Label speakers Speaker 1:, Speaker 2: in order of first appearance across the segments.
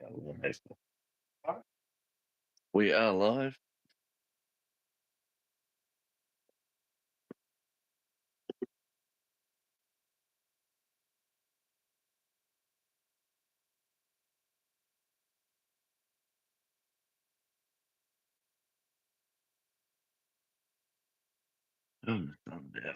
Speaker 1: Live. We are live. I'm dead.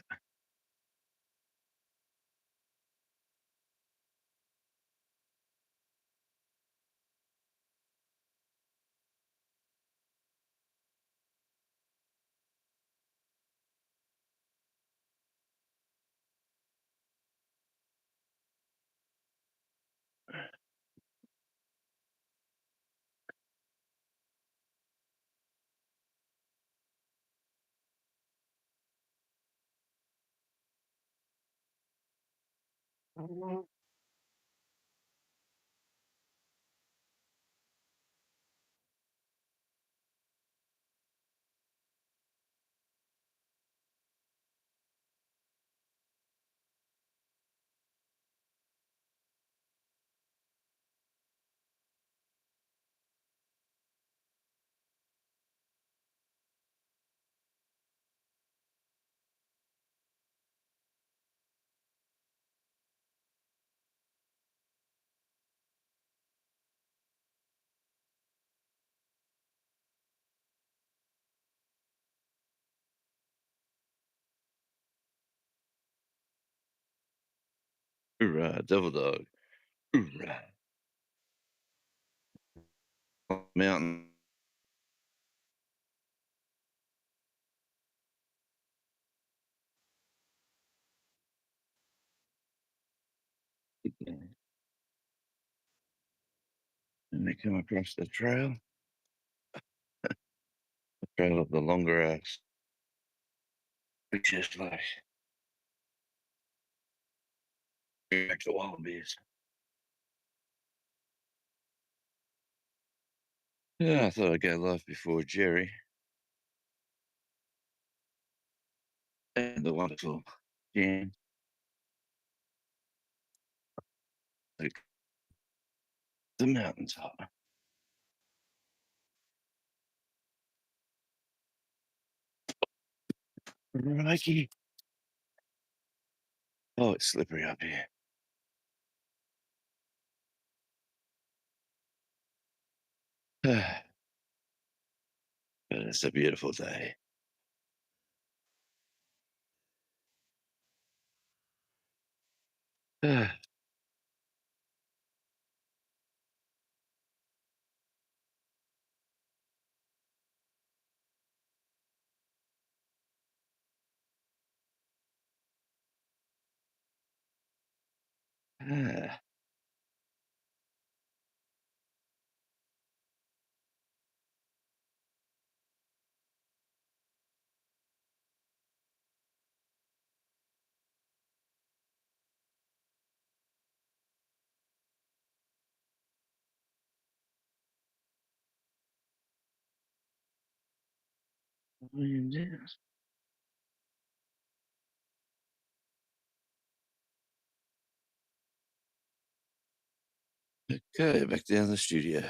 Speaker 1: Hoorah, Devil Dog. Hoorah. Mountain. And they come across the trail of the longer axe. Just like back to wallabies. Yeah, I thought I'd go live before Jerry and the wonderful Jan. Like the mountaintop. Mikey. Oh, it's slippery up here. But it's a beautiful day. Yes. Okay, back down the studio.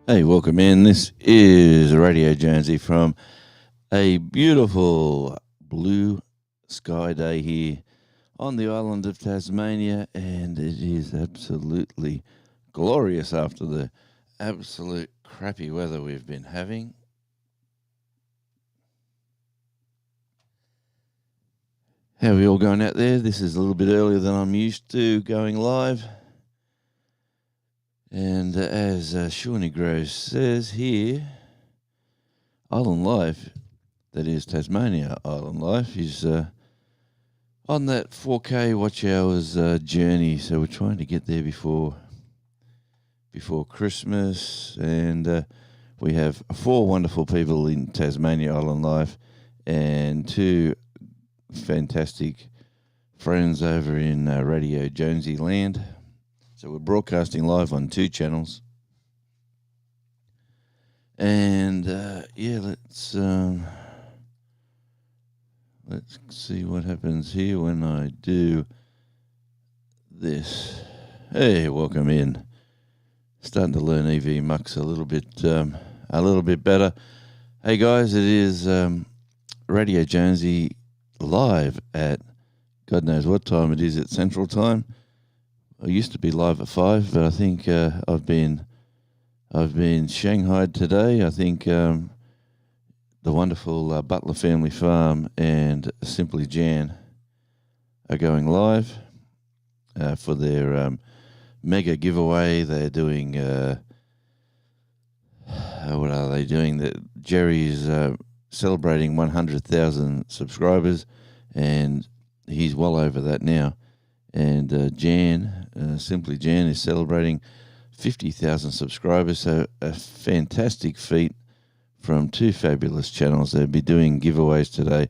Speaker 1: Hey, welcome in. This is Radio Jonesy from a beautiful blue sky day here on the island of Tasmania, and it is absolutely glorious after the absolute crappy weather we've been having. How are we all going out there? This is a little bit earlier than I'm used to going live. And as Shawnee Gross says here, Island Life, that is Tasmania Island Life, is on that 4K watch hours journey. So we're trying to get there before Christmas. And we have 4 wonderful people in Tasmania Island Life and 2 fantastic friends over in Radio Jonesy Land. So we're broadcasting live on 2 channels. And let's see what happens here when I do this. Hey, welcome in. Starting to learn EV Mux a little bit better. Hey guys, it is Radio Jonesy live at God knows what time it is at Central Time. I used to be live at 5, but I think I've been shanghaied today. I think the wonderful Butler Family Farm and Simply Jan are going live for their mega giveaway. They're doing what are they doing? Jerry's celebrating 100,000 subscribers, and he's well over that now. And Simply Jan is celebrating 50,000 subscribers, so a fantastic feat from 2 fabulous channels. They'll be doing giveaways today.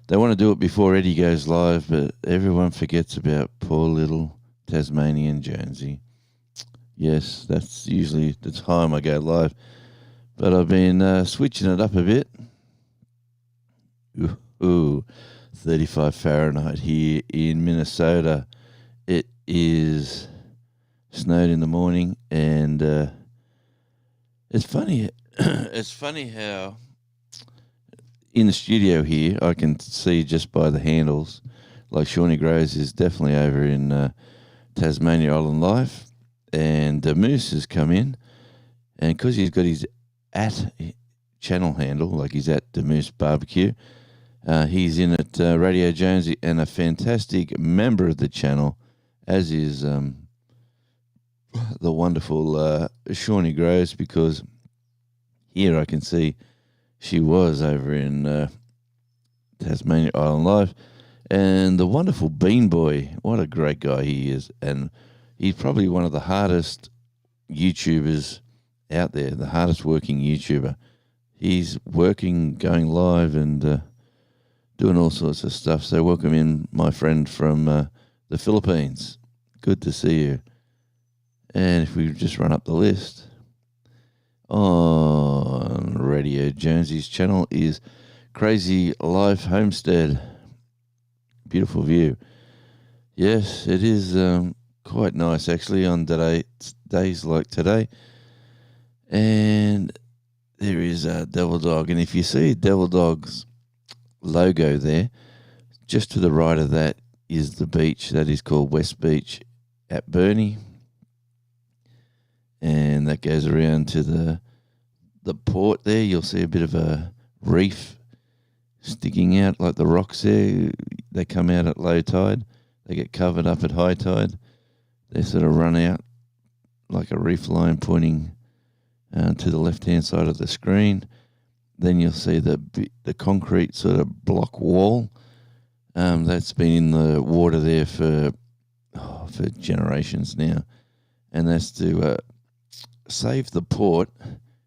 Speaker 1: They want to do it before Eddie goes live, but everyone forgets about poor little Tasmanian Jonesy. Yes, that's usually the time I go live, but I've been switching it up a bit. Ooh, 35 Fahrenheit here in Minnesota. It is snowed in the morning, and it's funny. It's funny how in the studio here I can see just by the handles, like Shawnee Grows is definitely over in Tasmania Island Life, and Moose has come in, and because he's got his at channel handle, like he's at the Moose Barbecue, he's in at Radio Jonesy and a fantastic member of the channel, as is the wonderful Shawnee Grows, because here I can see she was over in Tasmania Island Life. And the wonderful Bean Boy, what a great guy he is. And he's probably one of the hardest YouTubers out there, the hardest working YouTuber. He's working, going live, and doing all sorts of stuff. So welcome in my friend from the Philippines. Good to see you. And if we just run up the list, on Radio Jonesy's channel is Crazy Life Homestead. Beautiful view. Yes, it is quite nice actually on days like today. And there is Devil Dog. And if you see Devil Dog's logo there, just to the right of that is the beach. That is called West Beach at Burnie. And that goes around to the port there. You'll see a bit of a reef sticking out like the rocks there. They come out at low tide. They get covered up at high tide. They sort of run out like a reef line pointing to the left-hand side of the screen. Then you'll see the concrete sort of block wall. That's been in the water there for generations now. And that's to save the port,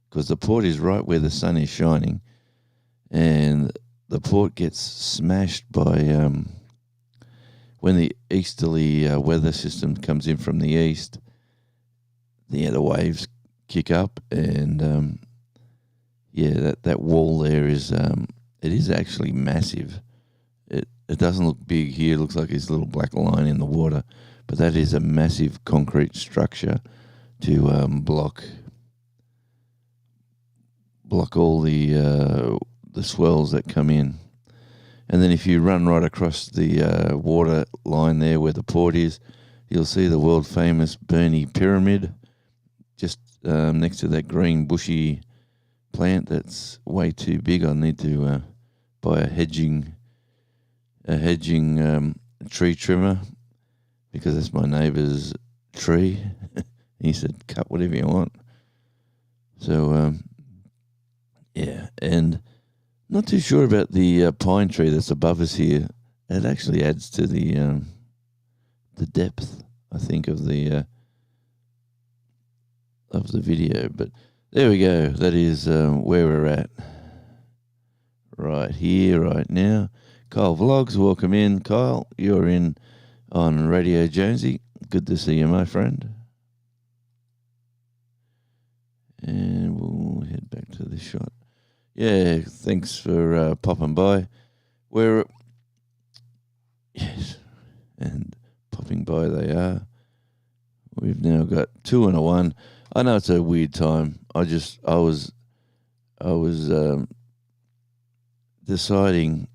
Speaker 1: because the port is right where the sun is shining, and the port gets smashed by when the easterly weather system comes in from the east. The waves kick up, and that wall there is it is actually massive. It doesn't look big here. It looks like it's a little black line in the water, but that is a massive concrete structure to block block all the swells that come in. And then if you run right across the water line there where the port is, you'll see the world famous Burnie Pyramid just next to that green bushy plant that's way too big. I need to buy a hedging tree trimmer because that's my neighbour's tree. He said, cut whatever you want. So, yeah, and not too sure about the pine tree that's above us here. It actually adds to the depth, I think, of the video. But there we go. That is where we're at right here, right now. Kyle Vlogs, welcome in. Kyle, you're in on Radio Jonesy. Good to see you, my friend. And we'll head back to the shot. Yeah, thanks for popping by. Yes, and popping by they are. We've now got 2 and a 1. I know it's a weird time. I was deciding,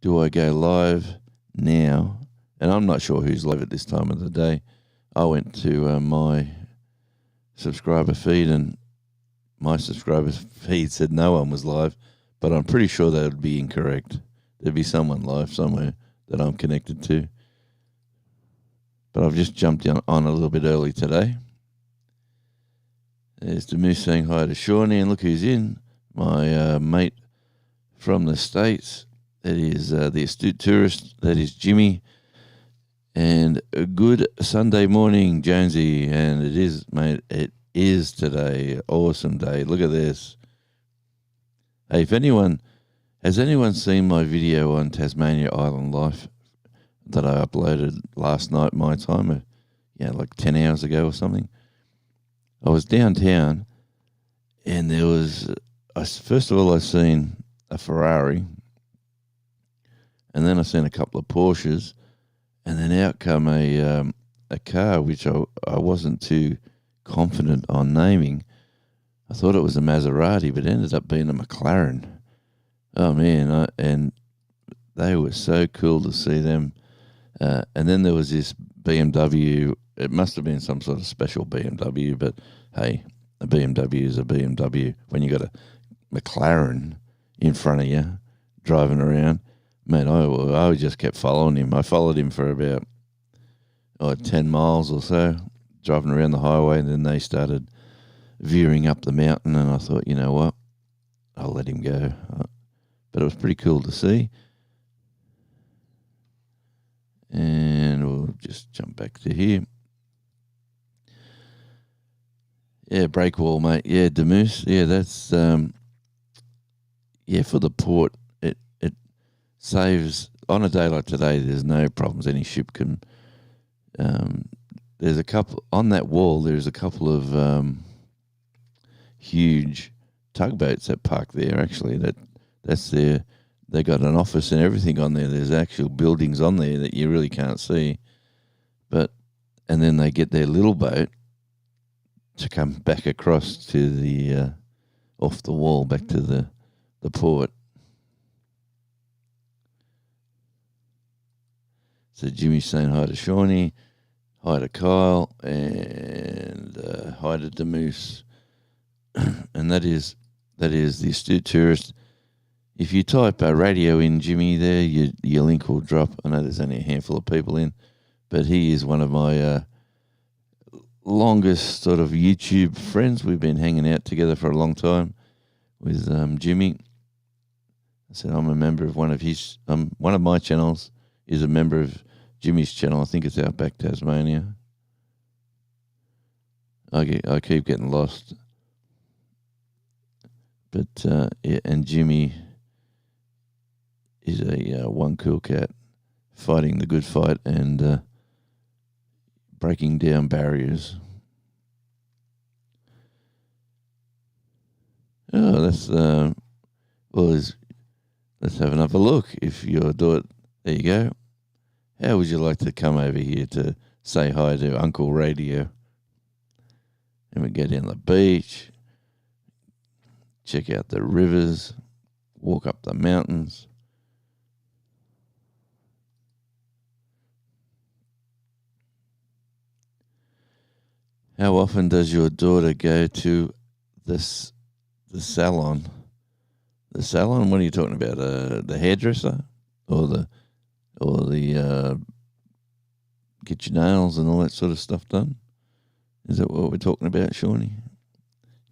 Speaker 1: do I go live now? And I'm not sure who's live at this time of the day. I went to my subscriber feed, and my subscriber feed said no one was live, but I'm pretty sure that would be incorrect. There'd be someone live somewhere that I'm connected to. But I've just jumped on a little bit early today. There's the moose saying hi to Shawnee, and look who's in. My mate from the States. That is the astute tourist. That is Jimmy. And a good Sunday morning, Jonesy. And it is, mate, it is today. Awesome day. Look at this. Hey, has anyone seen my video on Tasmania Island Life that I uploaded last night, my time, like 10 hours ago or something? I was downtown, and there was, first of all, I seen a Ferrari, and then I seen a couple of Porsches, and then out come a car which I wasn't too confident on naming. I thought it was a Maserati, but it ended up being a McLaren. Oh man, and they were so cool to see them. And then there was this BMW. It must have been some sort of special BMW, but hey, a BMW is a BMW. When you got a McLaren in front of you driving around, man, I just kept following him. I followed him for about 10 miles or so, driving around the highway, and then they started veering up the mountain, and I thought, you know what, I'll let him go. But it was pretty cool to see. And we'll just jump back to here. Yeah, break wall, mate. Yeah, Demoose. Yeah, that's for the port. It saves on a day like today. There's no problems. Any ship can. There's a couple on that wall. There's a couple of huge tugboats that park there. Actually, that's their. They got an office and everything on there. There's actual buildings on there that you really can't see. And then they get their little boat to come back across to the off the wall back to the port. So Jimmy's saying hi to Shawnee, hi to Kyle, and hi to Demoose. And that is the astute tourist. If you type radio in Jimmy there, your link will drop. I know there's only a handful of people in, but he is one of my longest sort of YouTube friends. We've been hanging out together for a long time with Jimmy. I said I'm a member of one of his. One of my channels is a member of Jimmy's channel. I think it's Outback Tasmania. I keep getting lost, but and Jimmy is a one cool cat, fighting the good fight and breaking down barriers. Oh, that's let's have another look. If you're doing, there you go. How would you like to come over here to say hi to Uncle Radio? And we go down the beach. check out the rivers, walk up the mountains. How often does your daughter go to the salon? The salon? What are you talking about? The hairdresser, or the get your nails and all that sort of stuff done? Is that what we're talking about, Shawnee?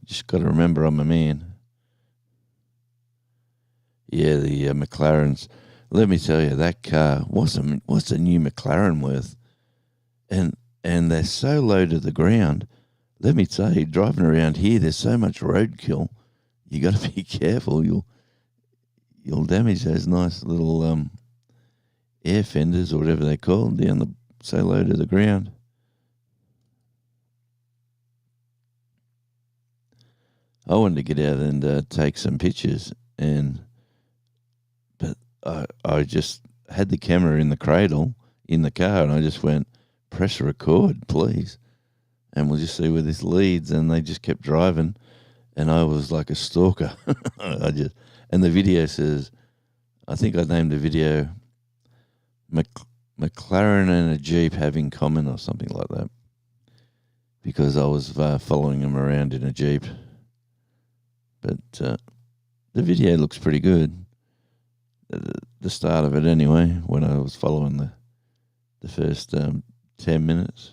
Speaker 1: You just got to remember, I'm a man. Yeah, the McLarens. Let me tell you, that car. What's a new McLaren worth? And they're so low to the ground. Let me tell you, driving around here, there's so much roadkill. You got to be careful. You'll damage those nice little air fenders or whatever they call them so low to the ground. I wanted to get out and take some pictures, but I just had the camera in the cradle in the car, and I just went, press record, please, and we'll just see where this leads. And they just kept driving, and I was like a stalker. And the video says, I think I named the video McLaren and a Jeep have in common or something like that, because I was following them around in a Jeep. But the video looks pretty good. The start of it anyway, when I was following the first 10 minutes.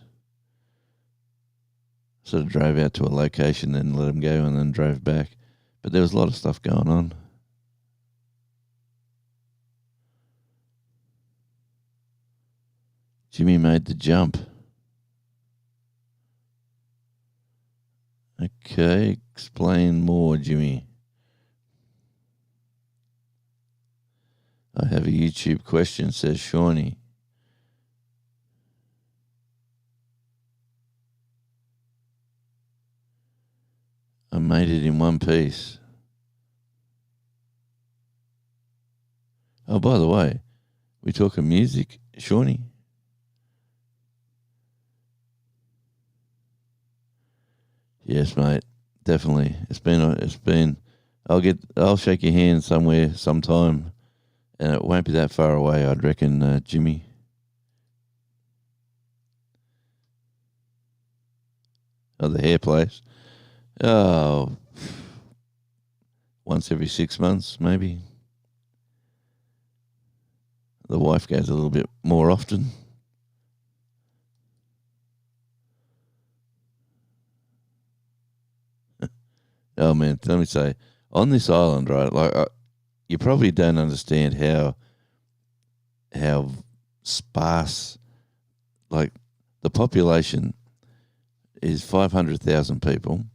Speaker 1: Sort of drove out to a location, then let them go, and then drove back. But there was a lot of stuff going on. Jimmy made the jump. Okay, explain more, Jimmy. I have a YouTube question, says Shawnee. I made it in one piece. Oh, by the way, we talking music, Shawnee? Yes, mate, definitely. It's been. I'll shake your hand somewhere, sometime, and it won't be that far away, I'd reckon, Jimmy. Oh, the hair place. Oh, once every 6 months, maybe. The wife goes a little bit more often. Oh man, let me say, on this island, right? Like, you probably don't understand how sparse, like, the population is 500,000 people,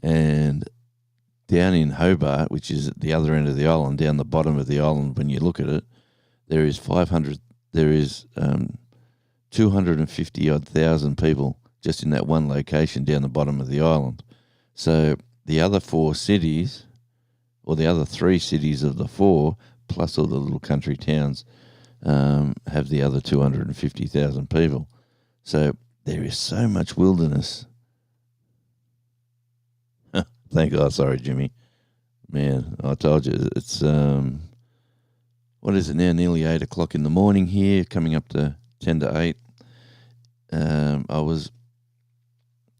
Speaker 1: and down in Hobart, which is at the other end of the island, down the bottom of the island, when you look at it, there is 250 odd thousand people just in that one location down the bottom of the island. So the other four cities, or the other three cities of the four, plus all the little country towns, have the other 250,000 people. So there is so much wilderness. Thank God. Sorry, Jimmy. Man, I told you, it's, what is it now? Nearly 8 o'clock in the morning here, coming up to 10 to 8.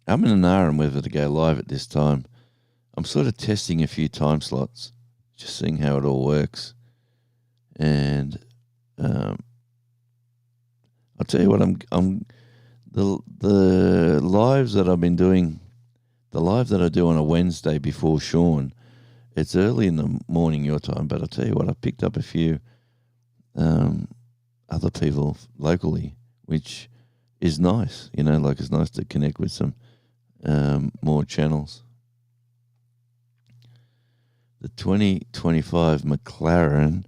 Speaker 1: I'm in an hour whether to go live at this time. I'm sort of testing a few time slots, just seeing how it all works. And I'll tell you what, the lives that I've been doing, the live that I do on a Wednesday before Sean, it's early in the morning your time, but I'll tell you what, I picked up a few other people locally, which is nice, like it's nice to connect with some more channels. The 2025 McLaren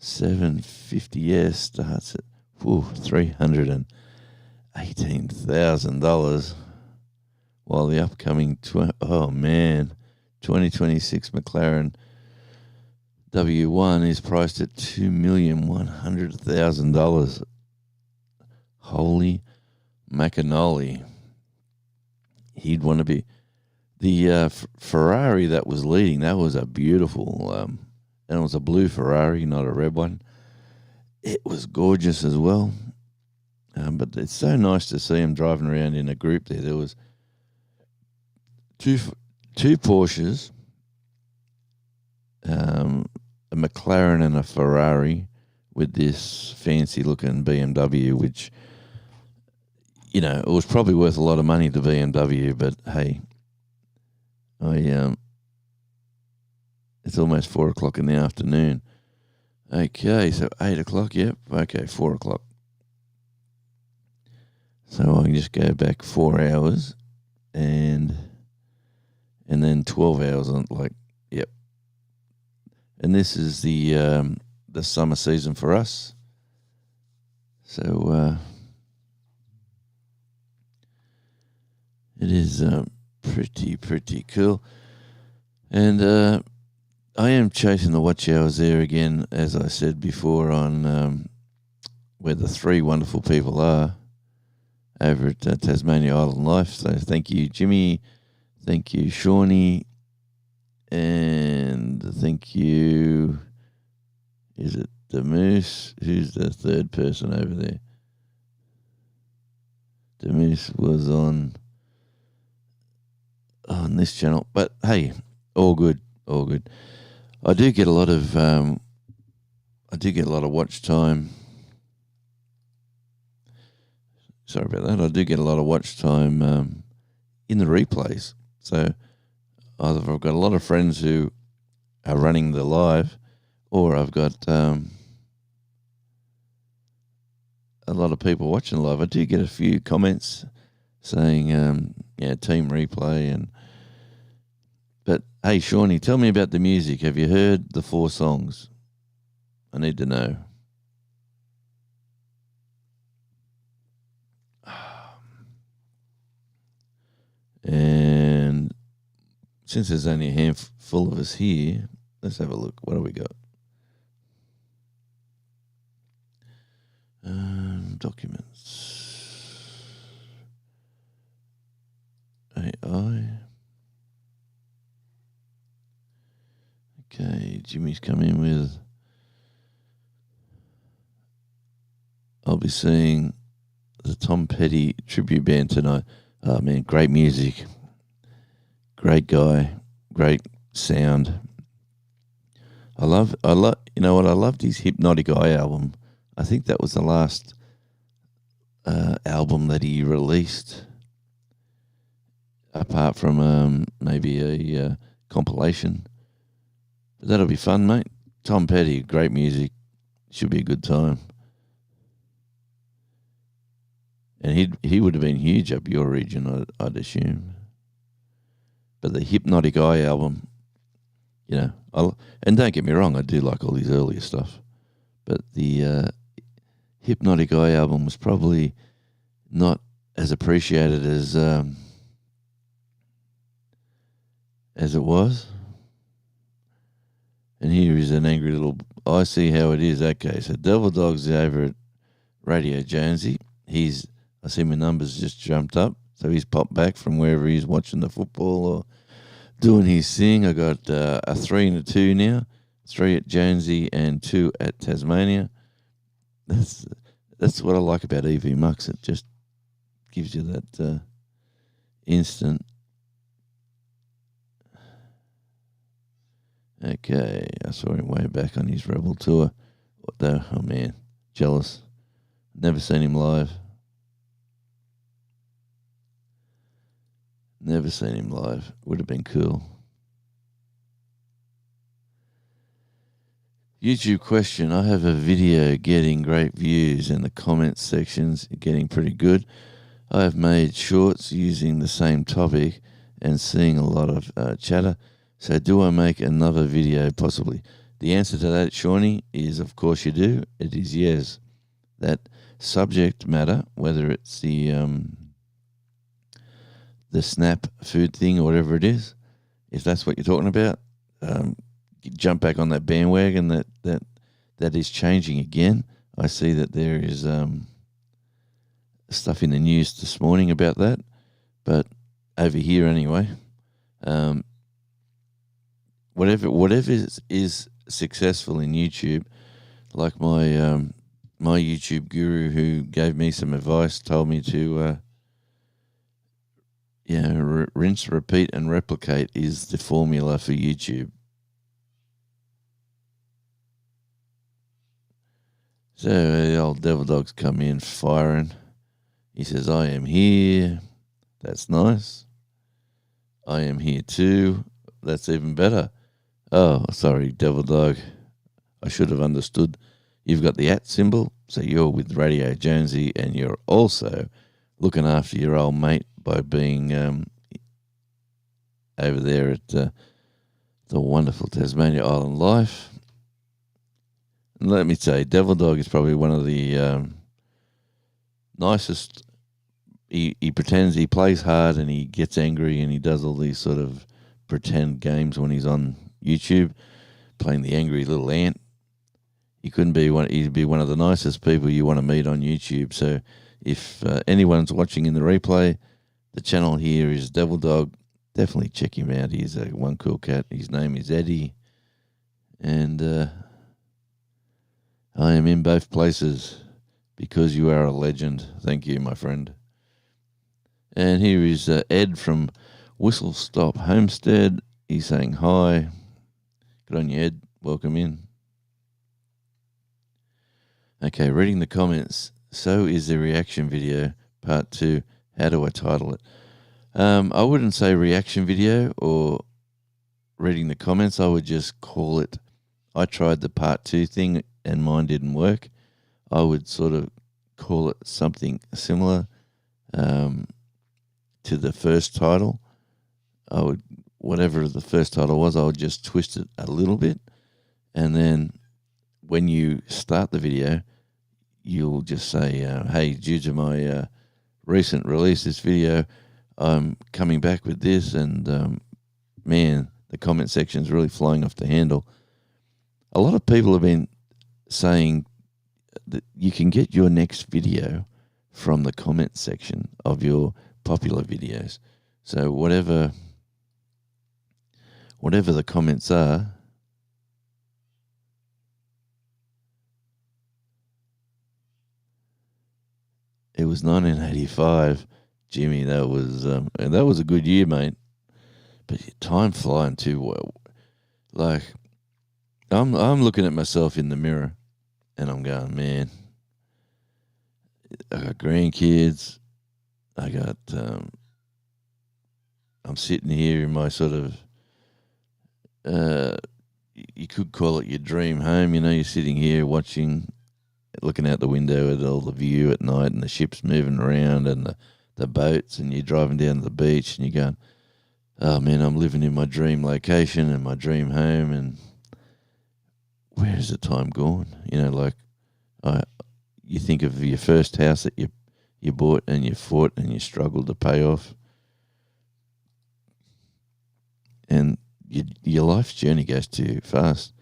Speaker 1: 750S starts at $318,000, while the upcoming 2026 McLaren W1 is priced at $2,100,000. Holy macanoli. He'd want to be. The Ferrari that was leading, that was a beautiful, and it was a blue Ferrari, not a red one. It was gorgeous as well. But it's so nice to see him driving around in a group there. There was two Porsches, a McLaren and a Ferrari with this fancy-looking BMW, which, it was probably worth a lot of money to BMW, but hey, it's almost 4 o'clock in the afternoon. Okay, so 8 o'clock, yep. Okay, 4 o'clock. So I can just go back 4 hours and then 12 hours on, yep. And this is the summer season for us. So it is pretty cool. And I am chasing the watch hours there again, as I said before, on where the three wonderful people are over at Tasmania Island Life. So thank you, Jimmy. Thank you, Shawnee. And thank you, is it the Moose? Who's the third person over there? The Moose was on this channel. But hey, all good. I do get a lot of watch time. Sorry about that. I do get a lot of watch time in the replays. So either I've got a lot of friends who are running the live, or I've got a lot of people watching live. I do get a few comments saying, team replay. But hey, Shawnee, tell me about the music. Have you heard the 4 songs? I need to know. And since there's only a handful of us here, let's have a look. What do we got? Documents. AI. Okay, Jimmy's come in with, I'll be seeing the Tom Petty tribute band tonight. Oh man, great music. Great guy. Great sound. I love, you know what, I loved his Hypnotic Eye album. I think that was the last album that he released, apart from maybe a compilation. But that'll be fun, mate. Tom Petty, great music. Should be a good time. And he would have been huge up your region, I'd assume. But the Hypnotic Eye album, and don't get me wrong, I do like all his earlier stuff. But the Hypnotic Eye album was probably not as appreciated as it was. And here is an angry little, I see how it is. Okay, so Devil Dog's over at Radio Jonesy. I see my numbers just jumped up. So he's popped back from wherever he's watching the football or doing his thing. I got a 3 and a 2 now. 3 at Jonesy and 2 at Tasmania. That's what I like about EV Mux. It just gives you that instant. Okay, I saw him way back on his Rebel tour. Oh man, jealous. Never seen him live. Never seen him live. Would have been cool. YouTube question. I have a video getting great views and the comments sections getting pretty good. I have made shorts using the same topic and seeing a lot of chatter. So do I make another video possibly? The answer to that, Shawnee, is of course you do. It is yes. That subject matter, whether it's the SNAP food thing or whatever it is, if that's what you're talking about, jump back on that bandwagon that is changing again. I see that there is stuff in the news this morning about that, but over here anyway, Um, whatever is successful in YouTube, like my YouTube guru who gave me some advice, told me to rinse, repeat, and replicate is the formula for YouTube. So the old Devil Dog's come in firing. He says, "I am here." That's nice. I am here too. That's even better. Oh, sorry, Devil Dog. I should have understood. You've got the @ symbol, so you're with Radio Jonesy, and you're also looking after your old mate by being over there at the wonderful Tasmania Island Life. And let me say, Devil Dog is probably one of the nicest. He pretends he plays hard and he gets angry and he does all these sort of pretend games when he's on YouTube, playing the angry little ant. He'd be one of the nicest people you want to meet on YouTube. So if anyone's watching in the replay, the channel here is Devil Dog. Definitely check him out. He's one cool cat. His name is Eddie. And I am in both places because you are a legend. Thank you, my friend. And here is Ed from Whistle Stop Homestead. He's saying hi. Good on you, Ed. Welcome in. Okay, reading the comments. So is the reaction video, part 2. How do I title it? I wouldn't say reaction video or reading the comments. I would just call it, I tried the part 2 thing and mine didn't work. I would sort of call it something similar to the first title. Whatever the first title was, I would just twist it a little bit. And then when you start the video, you'll just say, hey, due to my recent release, this video, I'm coming back with this. And man, the comment section's really flying off the handle. A lot of people have been saying that you can get your next video from the comment section of your popular videos. So whatever the comments are, it was 1985, Jimmy. That was and that was a good year, mate. But time flying too well. Like I'm looking at myself in the mirror, and I'm going, man. I got grandkids. I got. I'm sitting here in my sort of. You could call it your dream home. You know, you're sitting here looking out the window at all the view at night, and the ships moving around, and the boats, and you're driving down to the beach, and you're going, oh man, I'm living in my dream location and my dream home, and where's the time gone? You know, like you think of your first house that you bought and you fought and you struggled to pay off, and your life's journey goes too fast.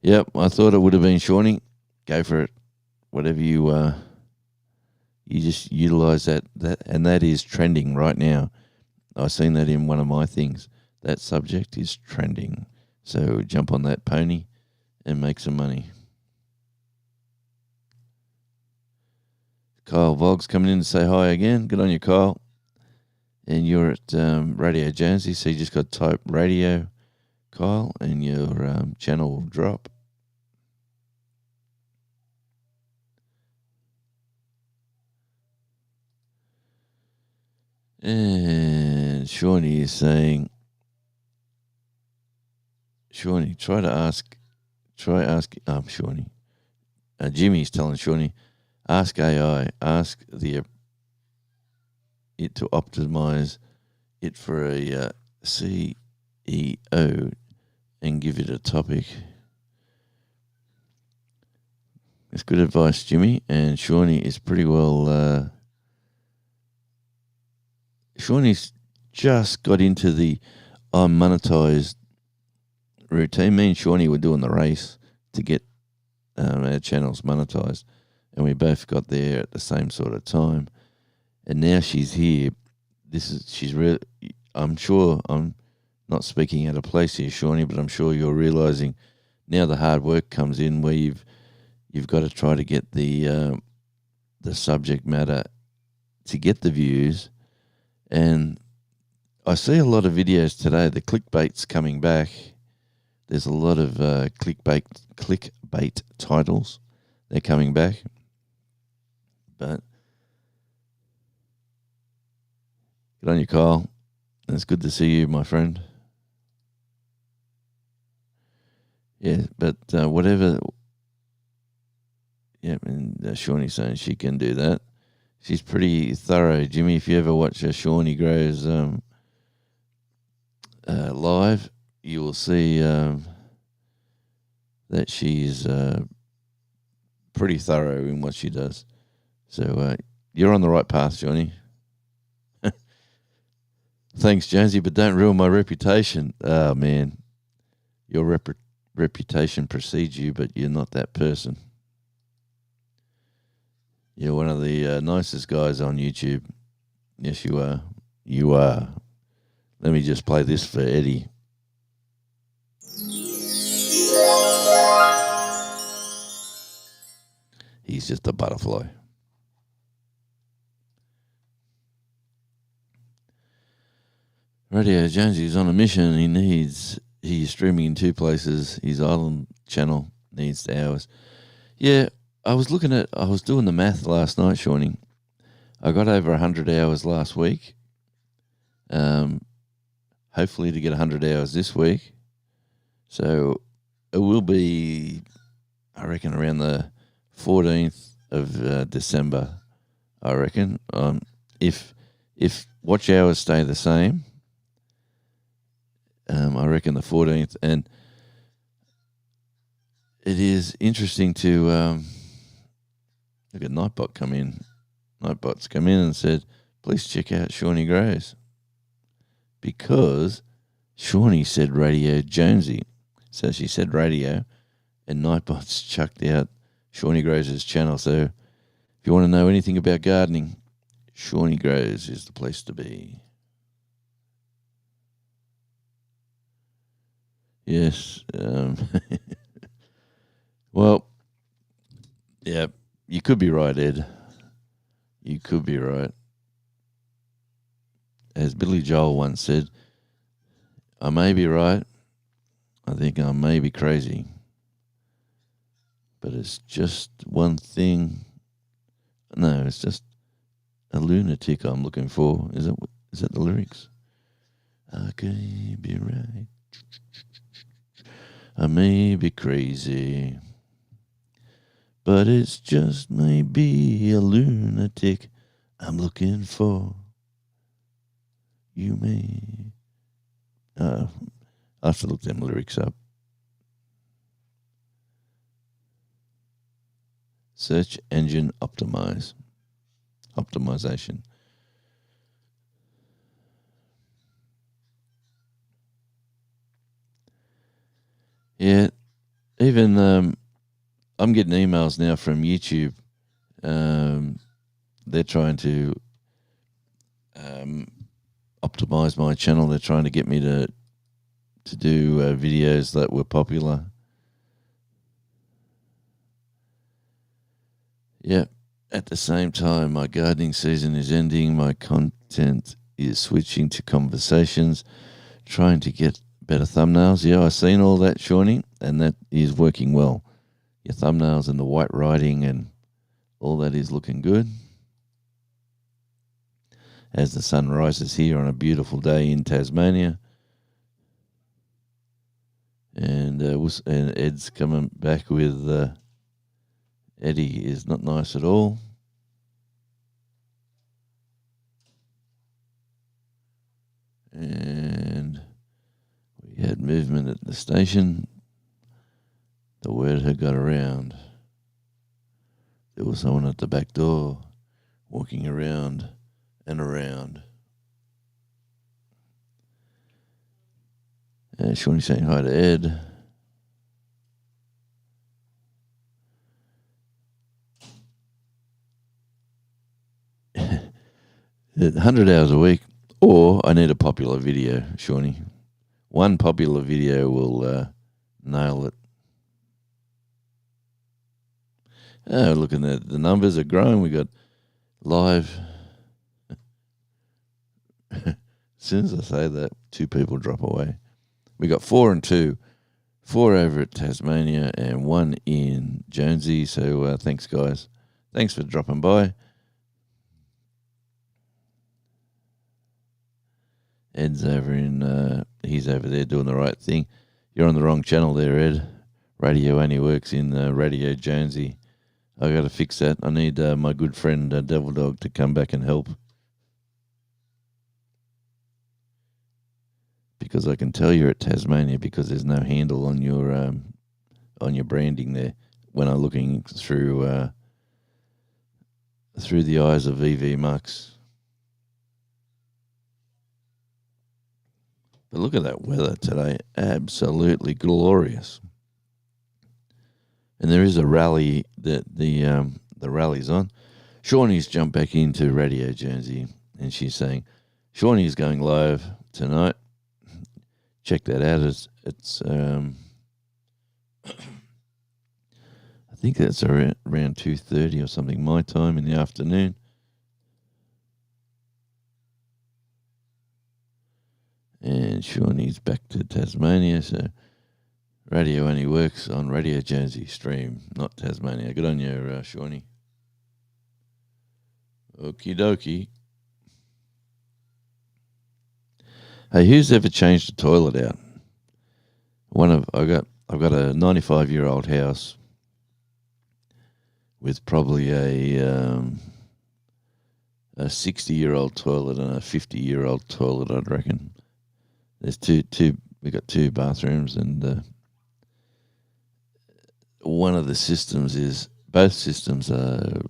Speaker 1: Yep, I thought it would have been Shawnee. Go for it. Whatever you just utilize that, and that is trending right now. I've seen that in one of my things. That subject is trending. So jump on that pony and make some money. Kyle Vogg's coming in to say hi again. Good on you, Kyle. And you're at Radio Jonesy, so you just got to type radio, Kyle, and your channel will drop. And Shawnee is saying, Shawnee, try asking, Shawnee. Jimmy's telling Shawnee, ask AI, ask it to optimize it for a CEO and give it a topic. That's good advice, Jimmy. And Shawnee is pretty well. Shawnee's just got into the monetized routine. Me and Shawnee were doing the race to get our channels monetized, and we both got there at the same sort of time. And now she's here. She's really. I'm sure. not speaking out of place here, Shawnee, but I'm sure you're realising now the hard work comes in where you've got to try to get the subject matter to get the views. And I see a lot of videos today. The clickbait's coming back. There's a lot of clickbait titles. They're coming back. But good on you, Kyle. It's good to see you, my friend. Yeah, but whatever. Yeah, and Shawnee's saying she can do that. She's pretty thorough, Jimmy. If you ever watch Shawnee Grows live, you will see that she's pretty thorough in what she does. So you're on the right path, Shawnee. Thanks, Jonesy, but don't ruin my reputation. Oh, man. Your reputation precedes you, but you're not that person. You're one of the nicest guys on YouTube. Yes, you are. You are. Let me just play this for Eddie. He's just a butterfly. Radio Jonesy's on a mission. He's streaming in 2 places. His island channel needs hours. Yeah, I was doing the math last night, Shawnee. I got over 100 hours last week. Hopefully to get 100 hours this week. So it will be, I reckon, around the 14th of December, I reckon. If watch hours stay the same, I reckon the 14th. And it is interesting to look at Nightbot come in. Nightbot's come in and said, please check out Shawnee Grows. Because Shawnee said Radio Jonesy. So she said radio, and Nightbot's chucked out Shawnee Grows' channel. So if you want to know anything about gardening, Shawnee Grows is the place to be. Yes. Well, yeah, you could be right, Ed. You could be right. As Billy Joel once said, I may be right. I think I may be crazy. But it's just one thing. No, it's just a lunatic I'm looking for. Is that the lyrics? I could be right. I may be crazy. But it's just maybe a lunatic I'm looking for. You may. I'll have to look them lyrics up. Search engine optimization. Yeah, even I'm getting emails now from YouTube. They're trying to optimize my channel. They're trying to get me to do videos that were popular. Yeah. At the same time, my gardening season is ending. My content is switching to conversations, trying to get better thumbnails. Yeah, I've seen all that, Shawnee, and that is working well. Your thumbnails and the white writing and all that is looking good. As the sun rises here on a beautiful day in Tasmania. And Ed's coming back with Eddie is not nice at all. And we had movement at the station. The word had got around. There was someone at the back door walking around and around. Shawnee saying hi to Ed. $100 hours a week, or I need a popular video, Shawnee. one popular video will nail it. Oh, looking at the numbers are growing. We got live. As soon as I say that, 2 people drop away. We got 4 and 2. 4 over at Tasmania and 1 in Jonesy. So thanks, guys. Thanks for dropping by. Ed's over in, he's over there doing the right thing. You're on the wrong channel there, Ed. Radio only works in Radio Jonesy. I got to fix that. I need my good friend Devil Dog to come back and help. Because I can tell you're at Tasmania because there's no handle on your branding there when I'm looking through the eyes of VV Mux. But look at that weather today. Absolutely glorious. And there is a rally that the rally's on. Shawnee's jumped back into Radio Jonesy and she's saying, Shawnee's going live tonight. Check that out. It's I think that's around 2:30 or something my time in the afternoon. And Shawnee's back to Tasmania, so radio only works on Radio Jonesy stream, not Tasmania. Good on you, Shawnee. Okie dokie. Hey, who's ever changed a toilet out? I've got a 95-year-old house with probably a 60-year-old toilet and a 50-year-old toilet, I'd reckon. There's we got 2 bathrooms, and one of the systems is, both systems are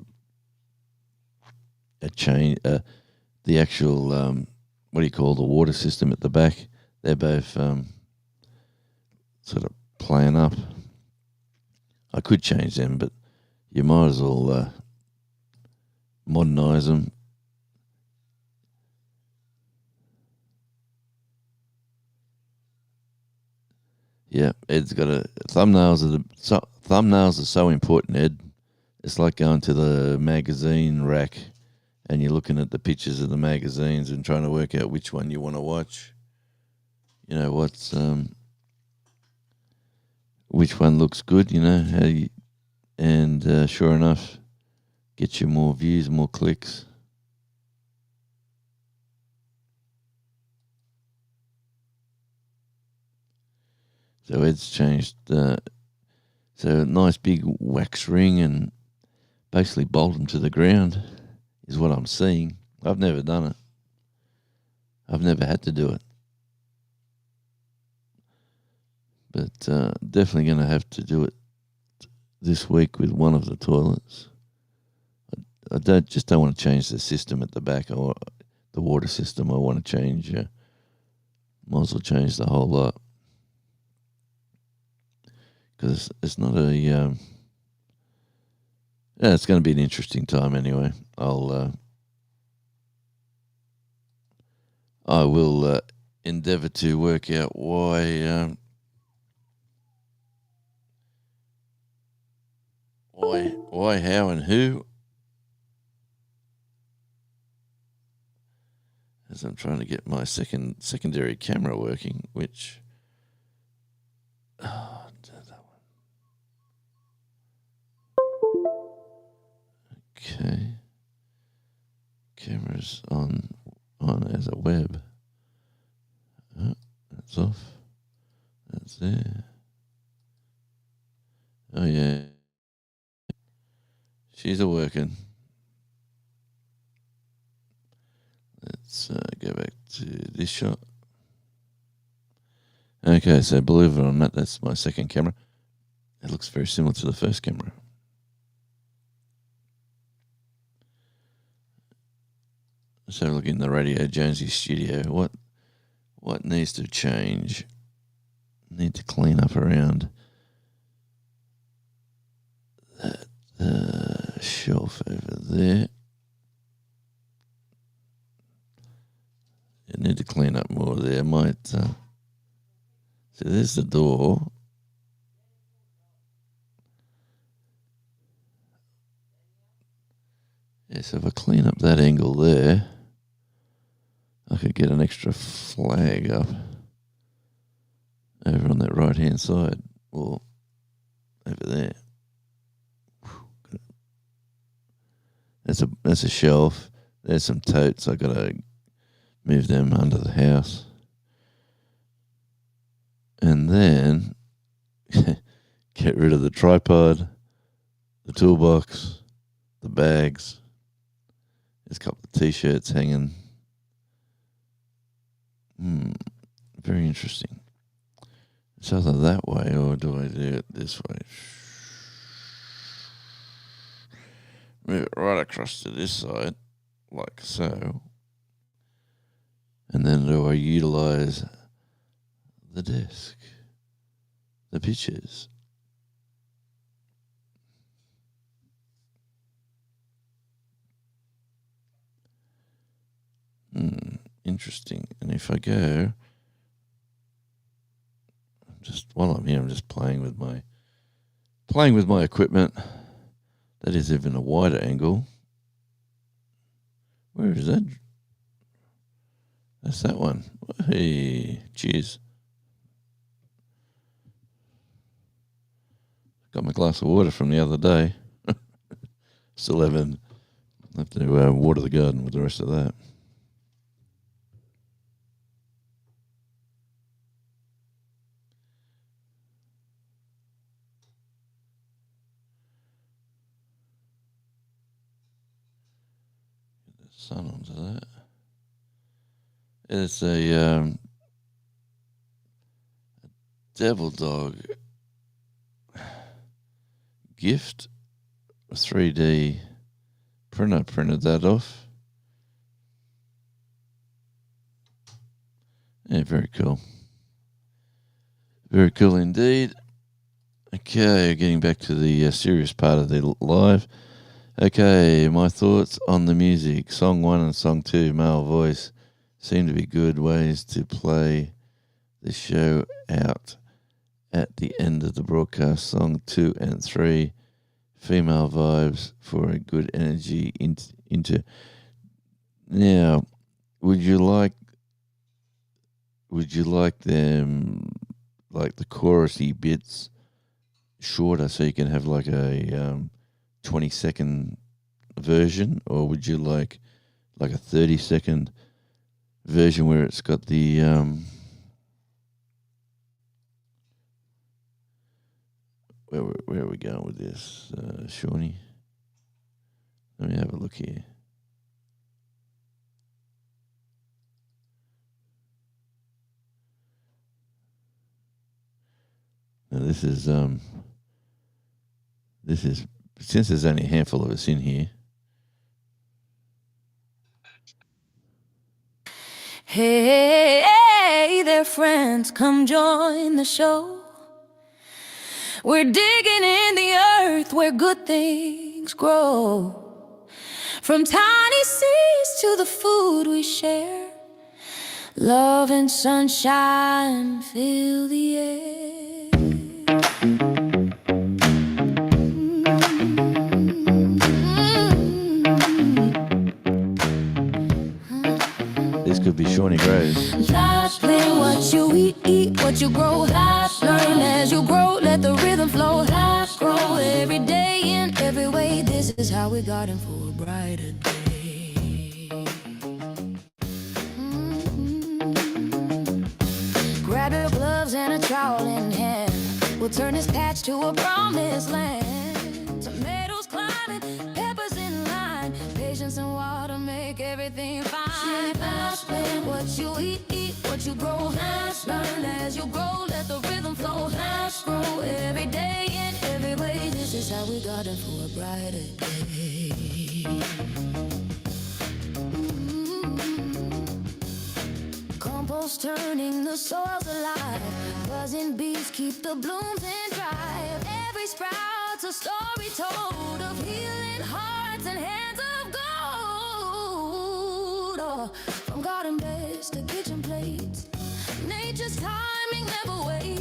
Speaker 1: a chain. The actual what do you call the water system at the back? They're both sort of playing up. I could change them, but you might as well modernise them. Yeah, Ed's got thumbnails are so important, Ed. It's like going to the magazine rack and you're looking at the pictures of the magazines and trying to work out which one you want to watch. You know what's which one looks good. You know and sure enough, get you more views, more clicks. So Ed's changed. So a nice big wax ring and basically bolt them to the ground is what I'm seeing. I've never done it. I've never had to do it. But definitely going to have to do it this week with one of the toilets. I don't want to change the system at the back or the water system. I want to change. Might as well change the whole lot. Because it's not a. Yeah, it's going to be an interesting time anyway. I will endeavour to work out why, how, and who. As I'm trying to get my secondary camera working, which. Okay. Camera's on as a web. Oh, that's off. That's there. Oh yeah. She's a working. Let's go back to this shot. Okay, so believe it or not, that's my second camera. It looks very similar to the first camera. So look in the Radio Jonesy studio. What needs to change? Need to clean up around that shelf over there. You need to clean up more there. Might So there's the door. Yeah, so if I clean up that angle there, I could get an extra flag up over on that right-hand side, or over there. That's a shelf. There's some totes. I gotta move them under the house, and then get rid of the tripod, the toolbox, the bags. There's a couple of t-shirts hanging. Very interesting. It's either that way, or do I do it this way? Move it right across to this side, like so. And then do I utilize the desk, the pictures? Interesting. And if I go, while I'm here, I'm just playing with my equipment. That is even a wider angle. Where is that? That's that one. Hey, cheers. Got my glass of water from the other day. Still have to water the garden with the rest of that. Get the sun onto that. It's a Devil Dog gift, a 3D printer. Printed that off. Yeah, very cool. Very cool indeed. Okay, getting back to the serious part of the live. Okay, my thoughts on the music. Song 1 and Song 2, male voice, seem to be good ways to play the show out at the end of the broadcast. Song 2 and 3, female vibes for a good energy into. Now, would you like them, like the chorusy bits, shorter so you can have like a 20-second version, or would you like a 30-second version where it's got the where are we going with this, Shawnee? Let me have a look here. Now this is since there's only a handful of us in here.
Speaker 2: Hey there, friends, come join the show. We're digging in the earth where good things grow. From tiny seeds to the food we share, love and sunshine fill the air.
Speaker 1: This could be Shawnee Graves.
Speaker 2: Learn what you eat what you grow. Learn as you grow, let the rhythm flow. Grow every day in every way. This is how we got in for a brighter day. Grab your gloves and a trowel in hand. We'll turn this patch to a promised land. Tomatoes climbing, peppers in line. Patience and water make everything fine. Learn what you eat what you grow. Learn as you grow, let the rhythm flow. Grow every day in every way. This is how we got in for a brighter day. Compost turning the soils alive. Buzzing bees keep the blooms in drive. Every sprout's a story told of healing hearts and hands of gold. Oh, from garden beds to kitchen plates, nature's timing never waits.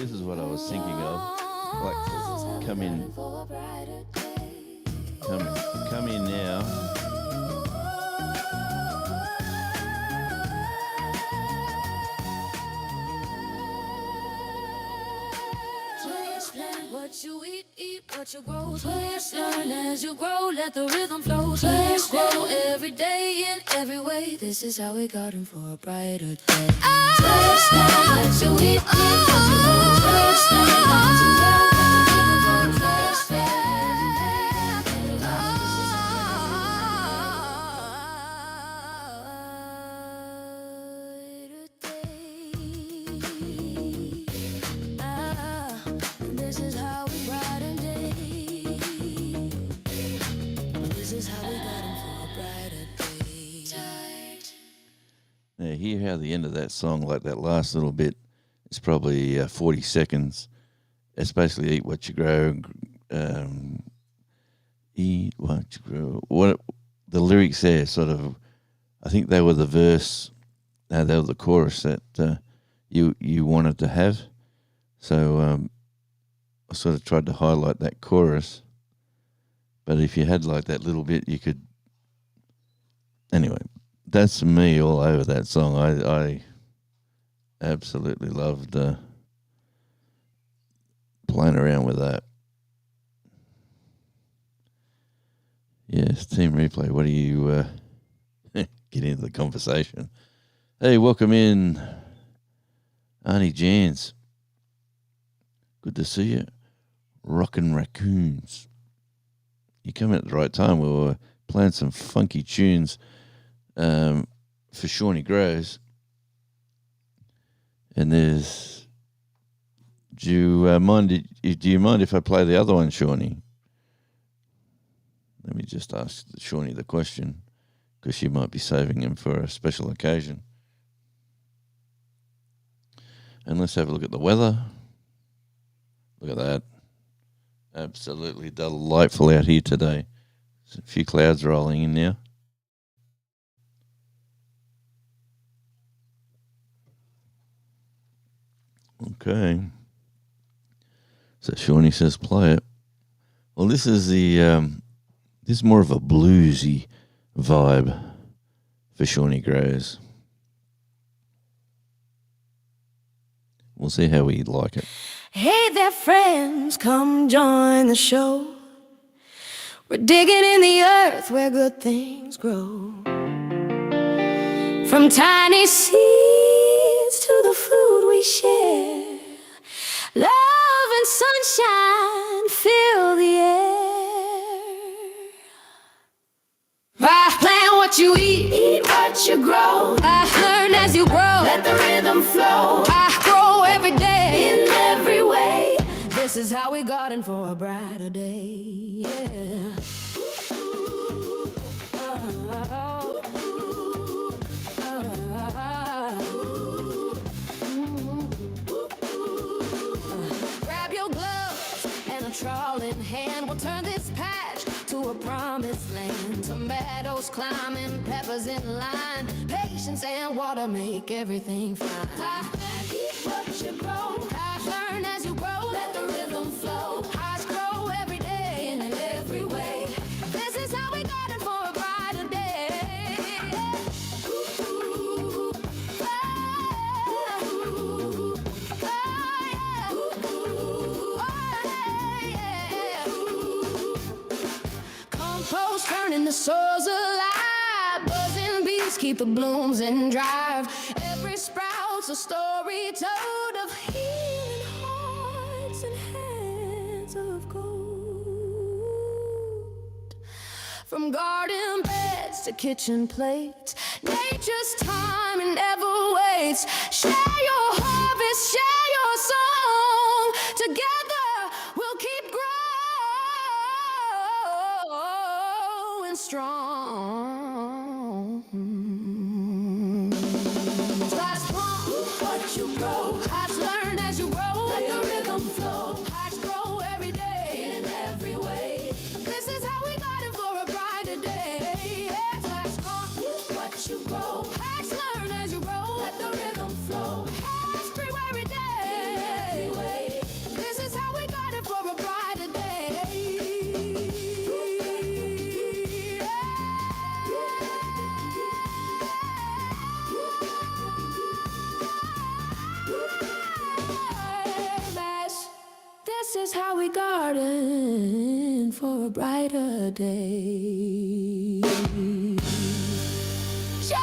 Speaker 1: This is what I was thinking of. Like, come in now.
Speaker 2: What you eat what you grow. Please learn as you grow, let the rhythm flow. Please grow every day in every way. This is how we got him for a brighter day. Please learn what you eat what you grow. Please learn as you grow, let the rhythm flow. Please learn. This is how we bright a day. This is how we got him for a brighter day.
Speaker 1: Now, hear how the end of that song, like that last little bit, it's probably 40 seconds. It's basically eat what you grow, eat what you grow. What the lyrics there, sort of, I think they were the verse, they were the chorus that you wanted to have. So I sort of tried to highlight that chorus, but if you had like that little bit, you could. Anyway, that's me all over that song. I absolutely loved playing around with that. Yes, Team Replay. What do you get into the conversation? Hey, welcome in, Arnie Jans. Good to see you. Rockin' Raccoons. You come at the right time. We were playing some funky tunes for Shawnee Grows. And there's... Do you mind if I play the other one, Shawnee? Let me just ask Shawnee the question, because she might be saving him for a special occasion. And let's have a look at the weather. Look at that. Absolutely delightful out here today. There's a few clouds rolling in now. Okay. So Shawnee says play it. Well, this is this is more of a bluesy vibe for Shawnee Grows. We'll see how we like it.
Speaker 2: Hey there, friends, come join the show. We're digging in the earth where good things grow. From tiny seeds to the food we share, love and sunshine fill the air. I plan what you eat what you grow. I learn as you grow, let the rhythm flow. I grow every day in every way. This is how we got in for a brighter day. Yeah. Grab your gloves and a trowel in hand. We'll turn this patch to a promised land. Tomatoes climbing, peppers in line. Patience and water make everything fine. Eat what you grow. Learn as you grow. Let the rhythm flow. Hearts grow every day in every way. This is how we got it for a brighter day. Ooh, compost turning the soils alive. Buzzing bees keep the blooms in drive. Every sprout's a story told of healing hearts and hands of gold. From garden beds to kitchen plates, nature's time never waits. Share your harvest, share your song. Together we'll keep growing strong. Start strong, what you grow. Hearts learn as you grow. Let the rhythm flow. Hearts grow every day in every way. This is how we got it for a brighter day. Start strong, what you grow. Hearts learn as you grow. Let the rhythm flow. Hearts grow every day. In every way. garden for a brighter day. Georgia.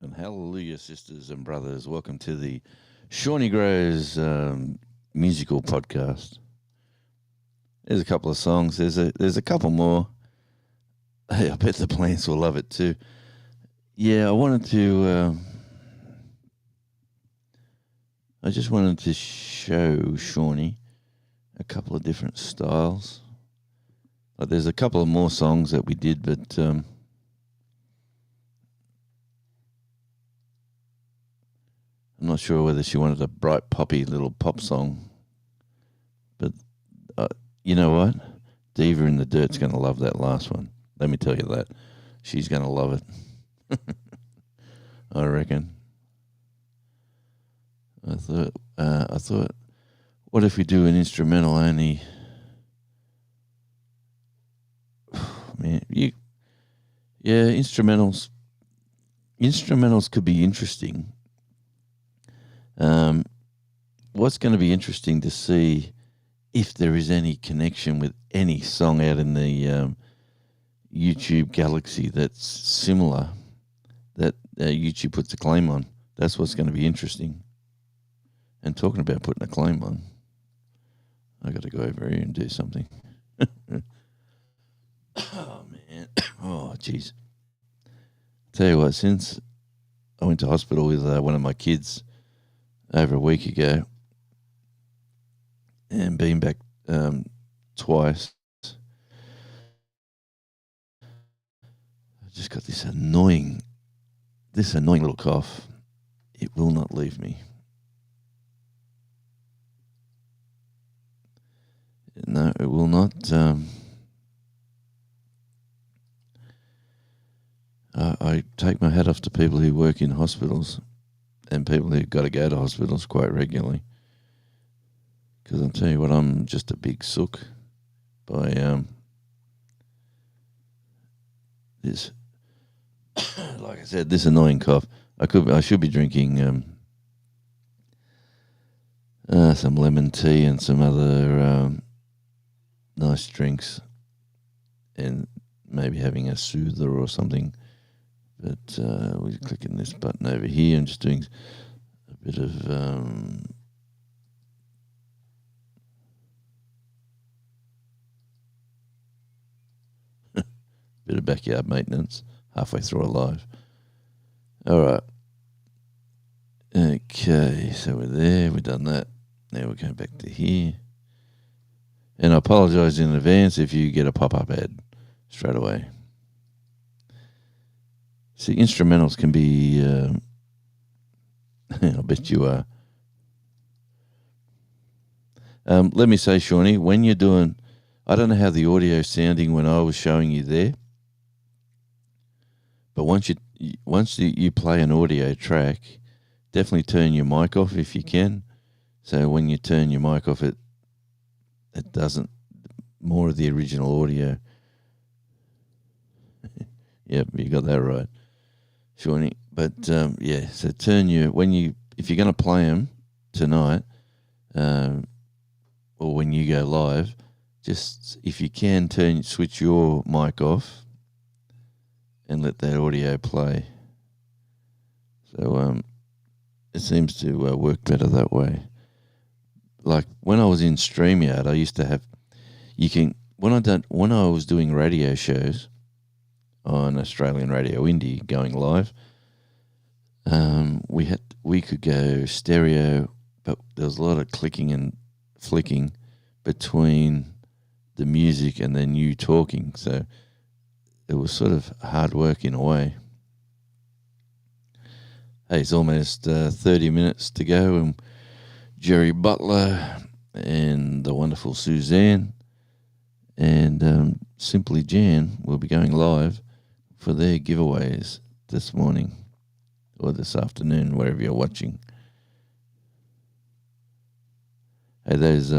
Speaker 1: And hallelujah, sisters and brothers. Welcome to the Shawnee Grows musical podcast. There's a couple of songs. There's a couple more. Hey, I bet the plants will love it too. Yeah, I just wanted to show Shawnee a couple of different styles. Like there's a couple of more songs that we did, but I'm not sure whether she wanted a bright poppy little pop song. But you know what? Diva in the Dirt's going to love that last one. Let me tell you that. She's going to love it. I reckon. I thought, what if we do an instrumental only? Man, instrumentals could be interesting. What's going to be interesting to see if there is any connection with any song out in the YouTube galaxy that's similar, that YouTube puts a claim on. That's what's going to be interesting. And talking about putting a claim on, I got to go over here and do something. Oh, man. Oh, jeez. Tell you what, since I went to hospital with one of my kids over a week ago and been back twice, I just got this annoying little cough. It will not leave me. No, it will not. I take my hat off to people who work in hospitals and people who've got to go to hospitals quite regularly. Because I'll tell you what, I'm just a big sook by this. Like I said, this annoying cough. I should be drinking some lemon tea and some other nice drinks, and maybe having a soother or something. But we're clicking this button over here and just doing a bit of backyard maintenance halfway through a live. All right. Okay, so we're there. We've done that. Now we're going back to here. And I apologise in advance if you get a pop-up ad straight away. See, instrumentals can be... I bet you are. Let me say, Shawnee, when you're doing... I don't know how the audio is sounding when I was showing you there. But once you play an audio track, definitely turn your mic off if you can. So when you turn your mic off, it doesn't, more of the original audio. Yep, you got that right, Shawnee. But yeah, so if you're going to play them tonight, or when you go live, just if you can switch your mic off and let that audio play. So it seems to work better that way. Like when I was in StreamYard, I used to have, when I was doing radio shows on Australian Radio Indie going live, we could go stereo, but there was a lot of clicking and flicking between the music and then you talking. So it was sort of hard work in a way. Hey, it's almost 30 minutes to go, and Jerry Butler and the wonderful Suzanne and Simply Jan will be going live for their giveaways this morning or this afternoon, wherever you're watching. Hey, those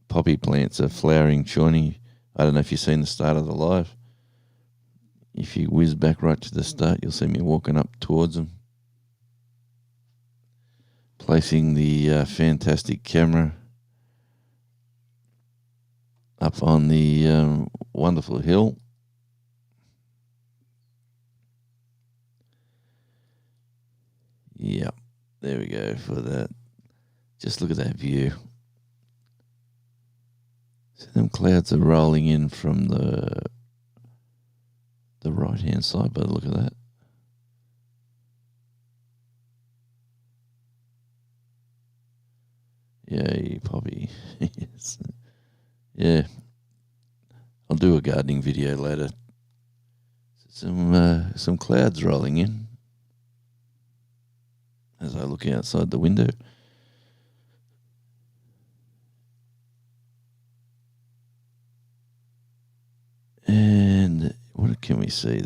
Speaker 1: poppy plants are flowering, Shawnee. I don't know if you've seen the start of the live. If you whiz back right to the start, you'll see me walking up towards them, placing the fantastic camera up on the wonderful hill. Yep, there we go for that. Just look at that view. So them clouds are rolling in from the right-hand side by the look of that. Yeah, Poppy. Yes. Yeah. I'll do a gardening video later. Some clouds rolling in as I look outside the window. And what can we see?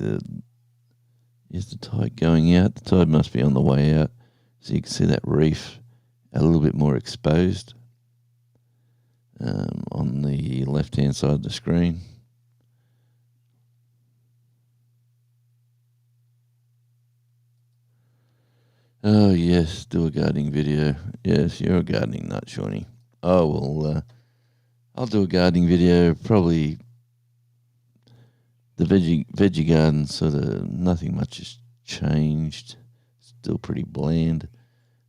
Speaker 1: Is the tide going out? The tide must be on the way out. So you can see that reef a little bit more exposed on the left-hand side of the screen. Oh, yes, do a gardening video. Yes, you're a gardening nut, Shawnee. Oh, well, I'll do a gardening video. Probably the veggie garden, sort of nothing much has changed. Still pretty bland.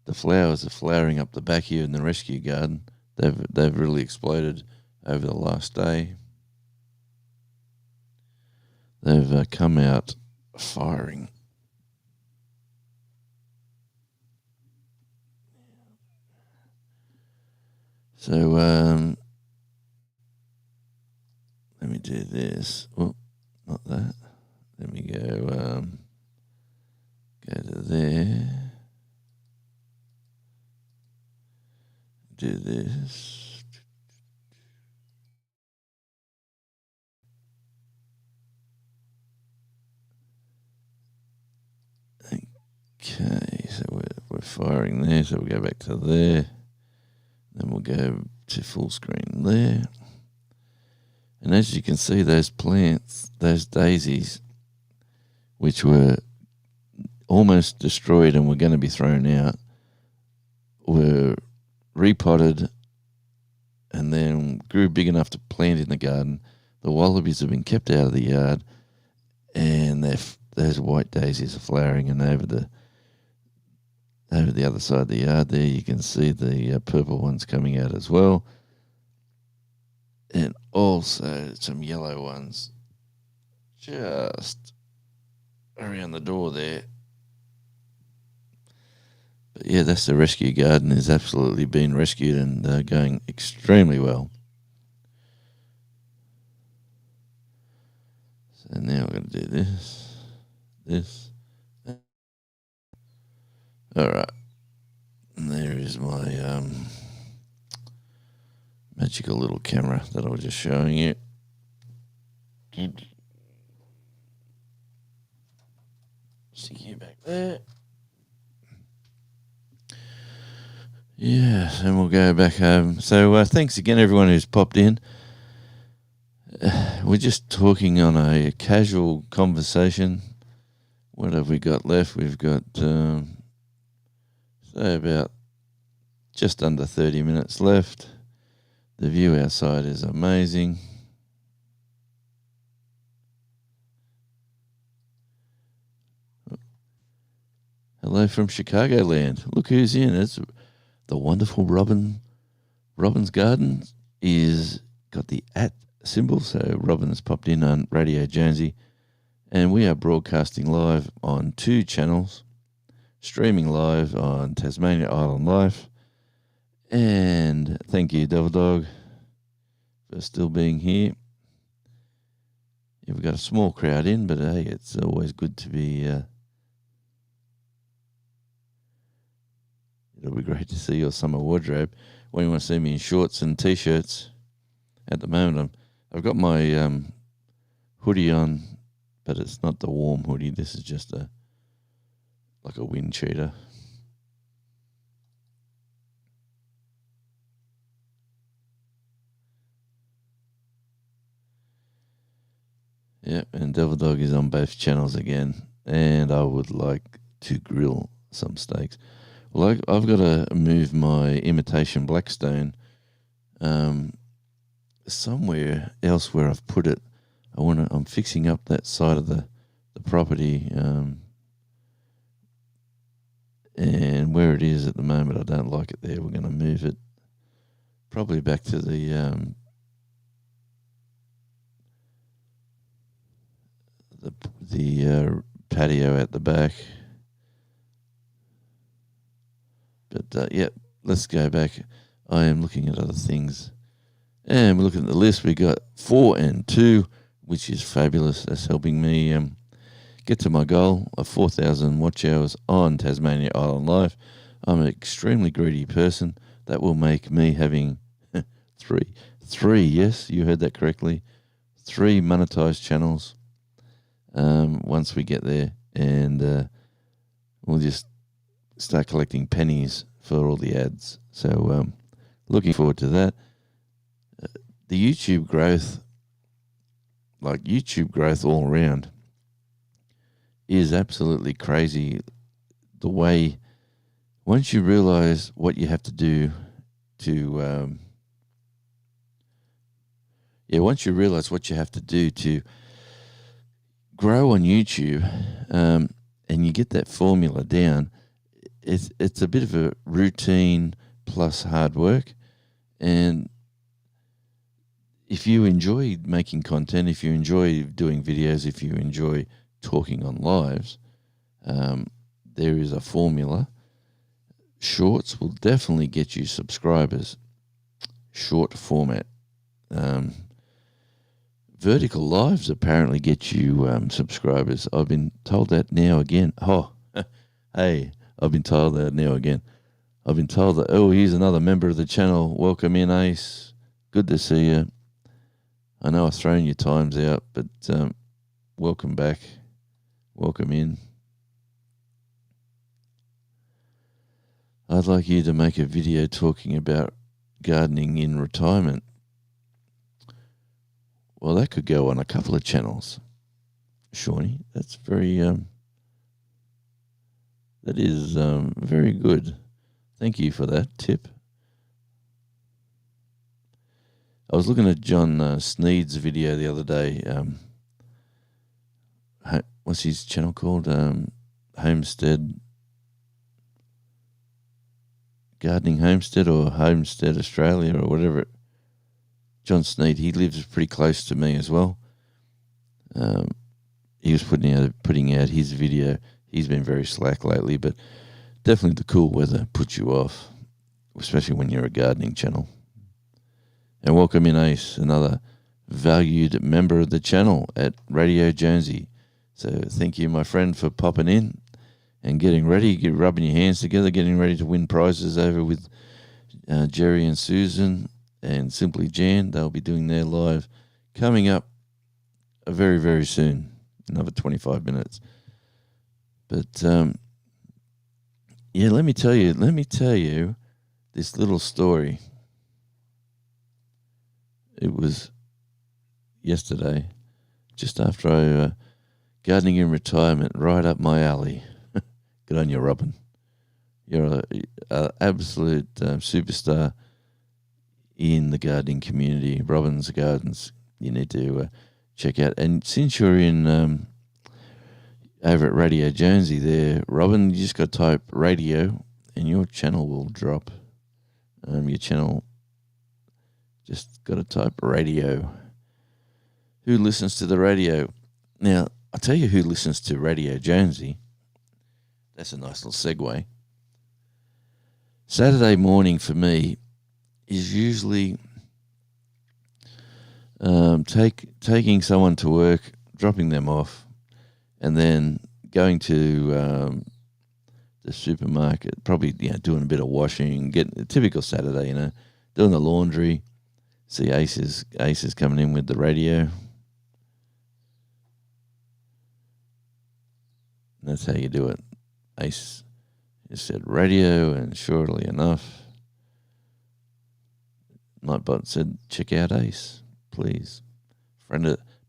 Speaker 1: The flowers are flowering up the back here in the rescue garden. They've really exploded over the last day. They've come out firing. So let me do this. Oh, not that. Let me go to there. Do this. Okay, so we're firing there. So we'll go back to there. Then we'll go to full screen there. And as you can see, those plants, those daisies, which were almost destroyed and were going to be thrown out, were repotted and then grew big enough to plant in the garden. The wallabies have been kept out of the yard, and those white daisies are flowering. And over the other side of the yard there, you can see the purple ones coming out as well, and also some yellow ones just around the door there. But yeah, that's the rescue garden. Has absolutely been rescued and going extremely well. So now we're going to do this. All right. And there is my magical little camera that I was just showing you. Stick you back there. Yeah, and we'll go back home. So thanks again, everyone who's popped in. We're just talking on a casual conversation. What have we got left? We've got, about just under 30 minutes left. The view outside is amazing. Hello from Chicagoland. Look who's in. It's the wonderful Robin. Robin's Garden is got the @ symbol, so Robin has popped in on Radio Jonesy, and we are broadcasting live on 2 channels, streaming live on Tasmania Island Life. And thank you, Devil Dog, for still being here. Yeah, we've got a small crowd in, but hey, it's always good to be. It'll be great to see your summer wardrobe. When you want to see me in shorts and t-shirts, at the moment I've got my hoodie on, but it's not the warm hoodie. This is just like a wind cheater. Yeah, and Devil Dog is on both channels again, and I would like to grill some steaks. Well, I've got to move my imitation Blackstone somewhere else where I've put it. I'm fixing up that side of the property, and where it is at the moment, I don't like it there. We're going to move it probably back to the patio at the back. But yeah, let's go back. I am looking at other things, and we're looking at the list. We got 4 and 2, which is fabulous. That's helping me get to my goal of 4,000 watch hours on Tasmania Island Live. I'm an extremely greedy person. That will make me having three. Yes, you heard that correctly. 3 monetized channels. Once we get there, and we'll just start collecting pennies for all the ads. So looking forward to that. The YouTube growth, like YouTube growth all around, is absolutely crazy. The way, once you realize what you have to do to, once you realize what you have to do to grow on YouTube, and you get that formula down, it's a bit of a routine plus hard work. And if you enjoy making content, if you enjoy doing videos, if you enjoy talking on lives, there is a formula. Shorts will definitely get you subscribers. Short format. Vertical lives apparently get you subscribers. I've been told that now again. Oh, hey, I've been told that now again. I've been told that, here's another member of the channel. Welcome in, Ace. Good to see you. I know I've thrown your times out, but welcome back. Welcome in. I'd like you to make a video talking about gardening in retirement. Well, that could go on a couple of channels, Shawnee. That's very, that is very good. Thank you for that tip. I was looking at John Sneed's video the other day. What's his channel called? Homestead, Gardening Homestead, or Homestead Australia, or whatever. John Sneed, he lives pretty close to me as well. He was putting out his video. He's been very slack lately, but definitely the cool weather puts you off, especially when you're a gardening channel. And welcome in, Ace, another valued member of the channel at Radio Jonesy. So thank you, my friend, for popping in and getting ready, rubbing your hands together, getting ready to win prizes over with Jerry and Susan and Simply Jan. They'll be doing their live coming up very, very soon, another 25 minutes. But let me tell you this little story. It was yesterday, just after I gardening in retirement, right up my alley. Good on you, Robin. You're an absolute superstar in the gardening community. Robin's Gardens, you need to check out. And since you're in over at Radio Jonesy there, Robin, you just got to type radio and your channel will drop. Your channel, just got to type radio. Who listens to the radio? Now, I'll tell you who listens to Radio Jonesy. That's a nice little segue. Saturday morning for me is usually taking someone to work, dropping them off, and then going to the supermarket, probably doing a bit of washing, getting a typical Saturday, doing the laundry. See Ace is coming in with the radio. That's how you do it. Ace just said radio, and surely enough, Nightbot said, check out Ace, please.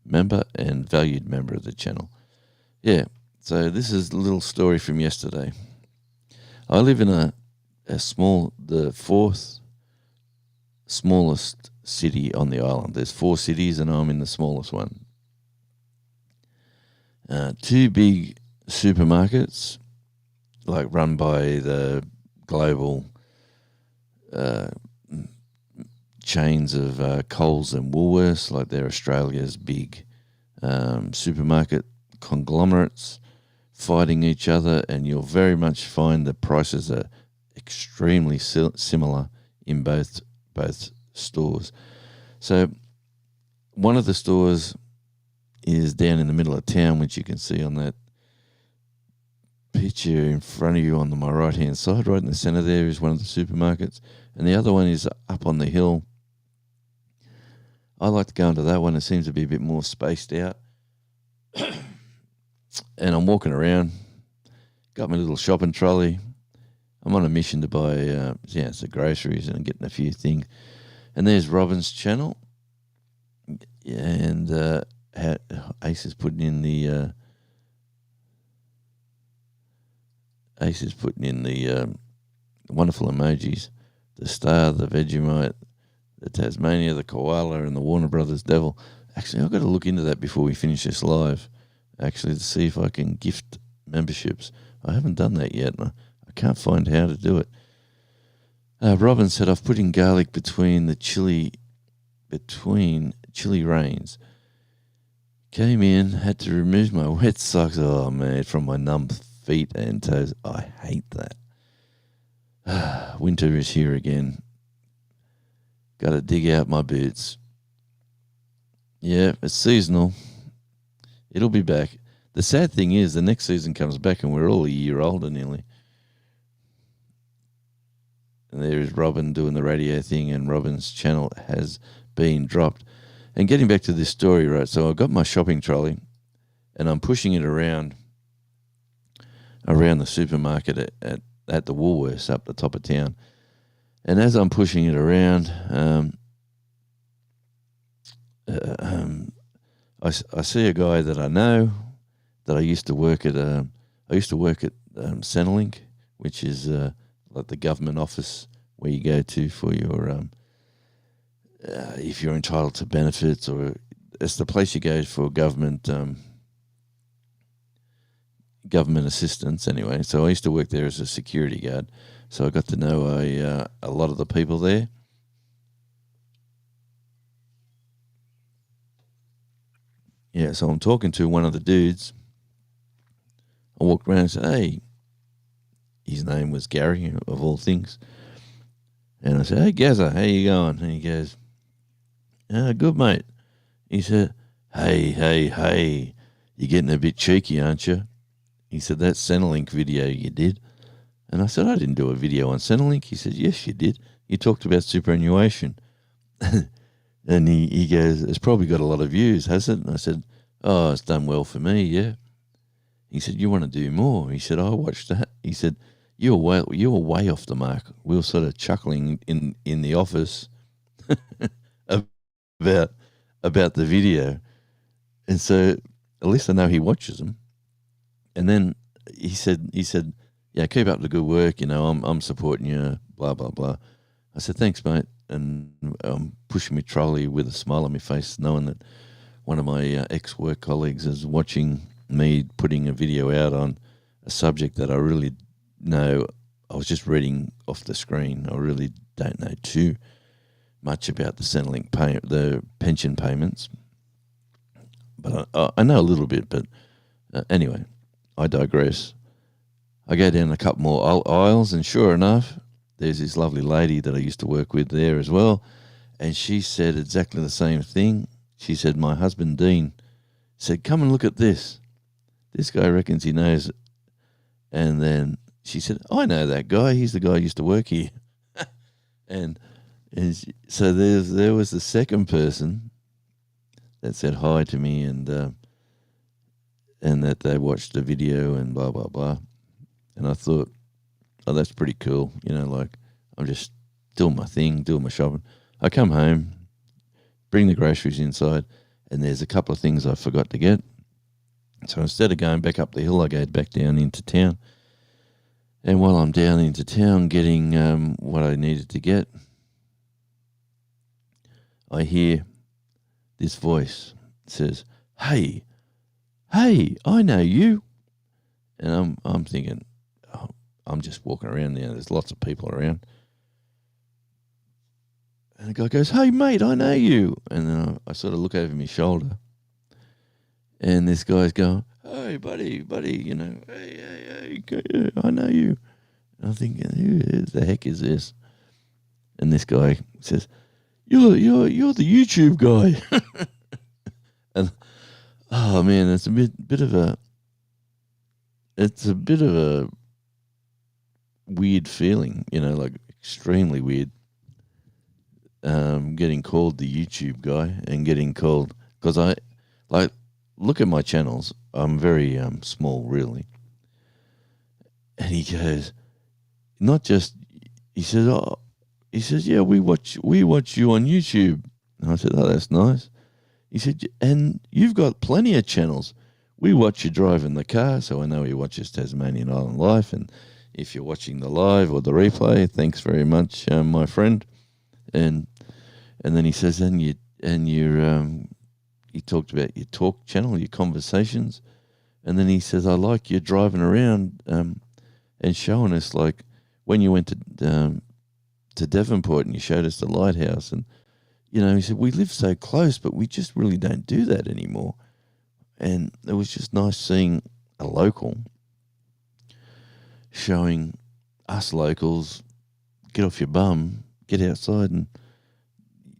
Speaker 1: member and valued member of the channel. Yeah, so this is a little story from yesterday. I live in the fourth smallest city on the island. There's 4 cities and I'm in the smallest one. 2 big supermarkets, like run by the global chains of Coles and Woolworths, like they're Australia's big supermarket conglomerates, fighting each other, and you'll very much find the prices are extremely similar in both stores. So one of the stores is down in the middle of town, which you can see on that picture in front of you on my right hand side. Right in the centre there is one of the supermarkets, and the other one is up on the hill. I like to go into that one. It seems to be a bit more spaced out. And I'm walking around, got my little shopping trolley. I'm on a mission to buy some groceries and getting a few things. And there's Robin's channel, and Ace is putting in the wonderful emojis: the star, the Vegemite, the Tasmania, the koala, and the Warner Brothers devil. Actually, I've got to look into that before we finish this live, actually, to see if I can gift memberships. I haven't done that yet, and I can't find how to do it. Robin said, I've put in garlic between chili rains. Came in, had to remove my wet socks. Oh, man, from my numb feet and toes. I hate that. Winter is here again. Got to dig out my boots. Yeah, it's seasonal. It'll be back. The sad thing is the next season comes back and we're all a year older nearly. And there is Robin doing the radio thing, and Robin's channel has been dropped. And getting back to this story, right, so I've got my shopping trolley and I'm pushing it around the supermarket at the Woolworths up the top of town. And as I'm pushing it around, I see a guy that I know that I used to work at. Centrelink, which is like the government office where you go to for your if you're entitled to benefits, or it's the place you go for government assistance. Anyway, so I used to work there as a security guard, so I got to know a lot of the people there. Yeah, so I'm talking to one of the dudes. I walked around and said, hey, his name was Gary, of all things. And I said, hey, Gazza, how you going? And he goes, good, mate. He said, hey, you're getting a bit cheeky, aren't you? He said, that Centrelink video you did. And I said, I didn't do a video on Centrelink. He said, yes, you did. You talked about superannuation. And he goes, it's probably got a lot of views, has it? And I said, oh, it's done well for me, yeah. He said, you want to do more? He said, I watched that. He said, you were way off the mark. We were sort of chuckling in the office about the video. And so at least I know he watches them. And then he said, yeah, keep up the good work. You know, I'm supporting you, blah, blah, blah. I said, thanks, mate. And I'm pushing my trolley with a smile on my face, knowing that one of my ex-work colleagues is watching me putting a video out on a subject that I really know. I was just reading off the screen. I really don't know too much about the Centrelink the pension payments. But I know a little bit. But anyway, I digress. I go down a couple more aisles, and sure enough, there's this lovely lady that I used to work with there as well, and she said exactly the same thing. She said, my husband, Dean, said, come and look at this. This guy reckons he knows. And then she said, I know that guy. He's the guy who used to work here. So there was the second person that said hi to me, and that they watched the video and blah, blah, blah. And I thought, oh, that's pretty cool. You know, like, I'm just doing my thing, doing my shopping. I come home, bring the groceries inside, and there's a couple of things I forgot to get. So instead of going back up the hill, I go back down into town. And while I'm down into town getting what I needed to get, I hear this voice. It says, hey, I know you. And I'm thinking, oh, I'm just walking around there. There's lots of people around. And the guy goes, hey, mate, I know you. And then I sort of look over my shoulder. And this guy's going, hey, buddy, you know, hey, I know you. And I'm thinking, who the heck is this? And this guy says, you're the YouTube guy. And, oh, man, it's a bit of a weird feeling, you know, like extremely weird. Getting called the YouTube guy and getting called, because I like look at my channels. I'm very small, really. And he goes, not just, he says, yeah, we watch you on YouTube. And I said, oh, that's nice. He said, and you've got plenty of channels. We watch you driving the car, so I know he watches Tasmanian Island Life. And if you're watching the live or the replay, thanks very much, my friend. And then he says, he talked about your talk channel, your conversations. And then he says, I like you driving around and showing us, like, when you went to Devonport and you showed us the lighthouse. And, you know, he said, we live so close, but we just really don't do that anymore. And it was just nice seeing a local showing us locals, get off your bum, get outside, and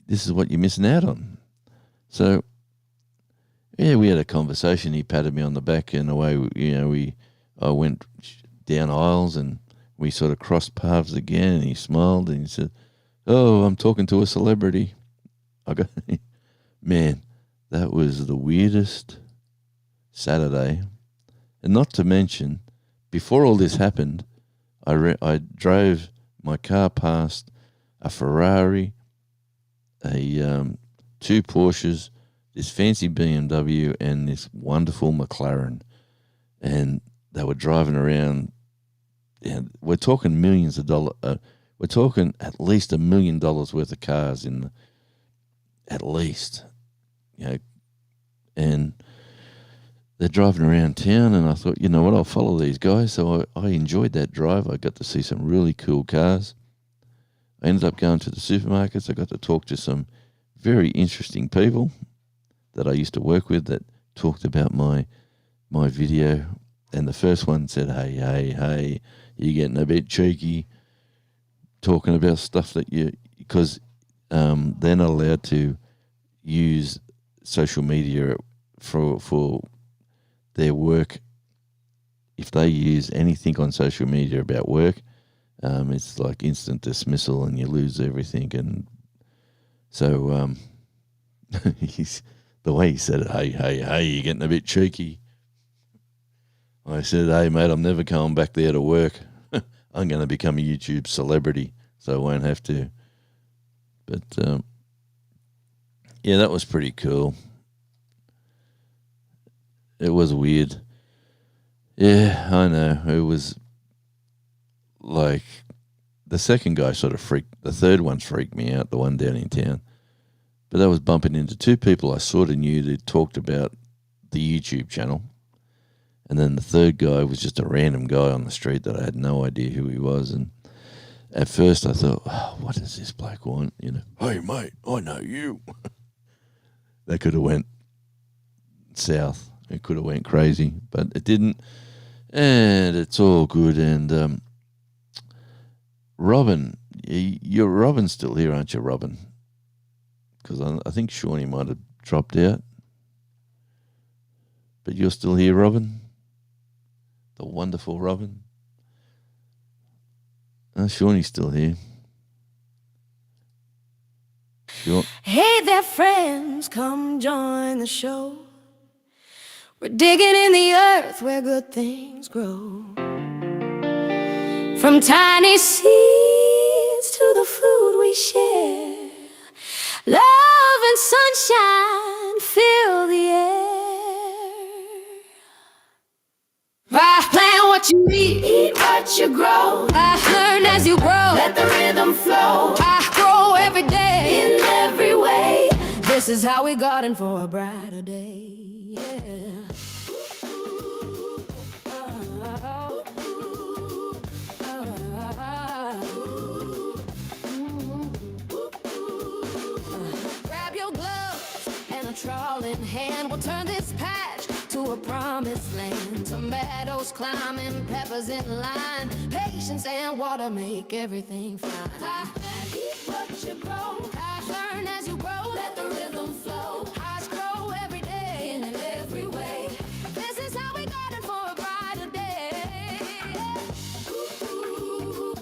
Speaker 1: this is what you're missing out on. So, yeah, we had a conversation. He patted me on the back, and away, you know, I went down aisles, and we sort of crossed paths again, and he smiled, and he said, oh, I'm talking to a celebrity. I go, man, that was the weirdest Saturday. And not to mention, before all this happened, I drove my car past a Ferrari, two Porsches, this fancy BMW, and this wonderful McLaren. And they were driving around. And we're talking millions of dollars. We're talking at least $1 million worth of cars at least, you know. And they're driving around town, and I thought, you know what, I'll follow these guys. So I enjoyed that drive. I got to see some really cool cars. I ended up going to the supermarkets. I got to talk to some very interesting people that I used to work with that talked about my video. And the first one said, hey, you're getting a bit cheeky talking about stuff that because they're not allowed to use social media for their work. If they use anything on social media about work, it's like instant dismissal and you lose everything. And so the way he said it, hey, you're getting a bit cheeky. I said, hey, mate, I'm never coming back there to work. I'm going to become a YouTube celebrity, so I won't have to. But, yeah, that was pretty cool. It was weird. Yeah, I know. It was like the second guy sort of the third one freaked me out, the one down in town. But I was bumping into two people I sort of knew that talked about the YouTube channel. And then the third guy was just a random guy on the street that I had no idea who he was. And at first I thought, oh, what does this bloke want? You know, hey, mate, I know you. That could have went south. It could have went crazy, but it didn't. And it's all good. And Robin, Robin's still here, aren't you, Robin? Because I think Shawnee might have dropped out. But you're still here, Robin? The wonderful Robin. Shawnee's still here.
Speaker 2: Hey there, friends, come join the show. We're digging in the earth where good things grow. From tiny seeds to the food we share. Love and sunshine fill the air. I plan what you eat what you grow. I learn as you grow. Let the rhythm flow. I grow every day in every way. This is how we garden for a brighter day. Yeah. Grab your gloves and a trowel in hand. We'll turn this patch to a promised land. Tomatoes climbing, peppers in line. Patience and water make everything fine. Eat what you grow. Learn as you grow. Let the rhythm flow. Hearts grow every day in every way. This is how we garden for a brighter day. Ooh,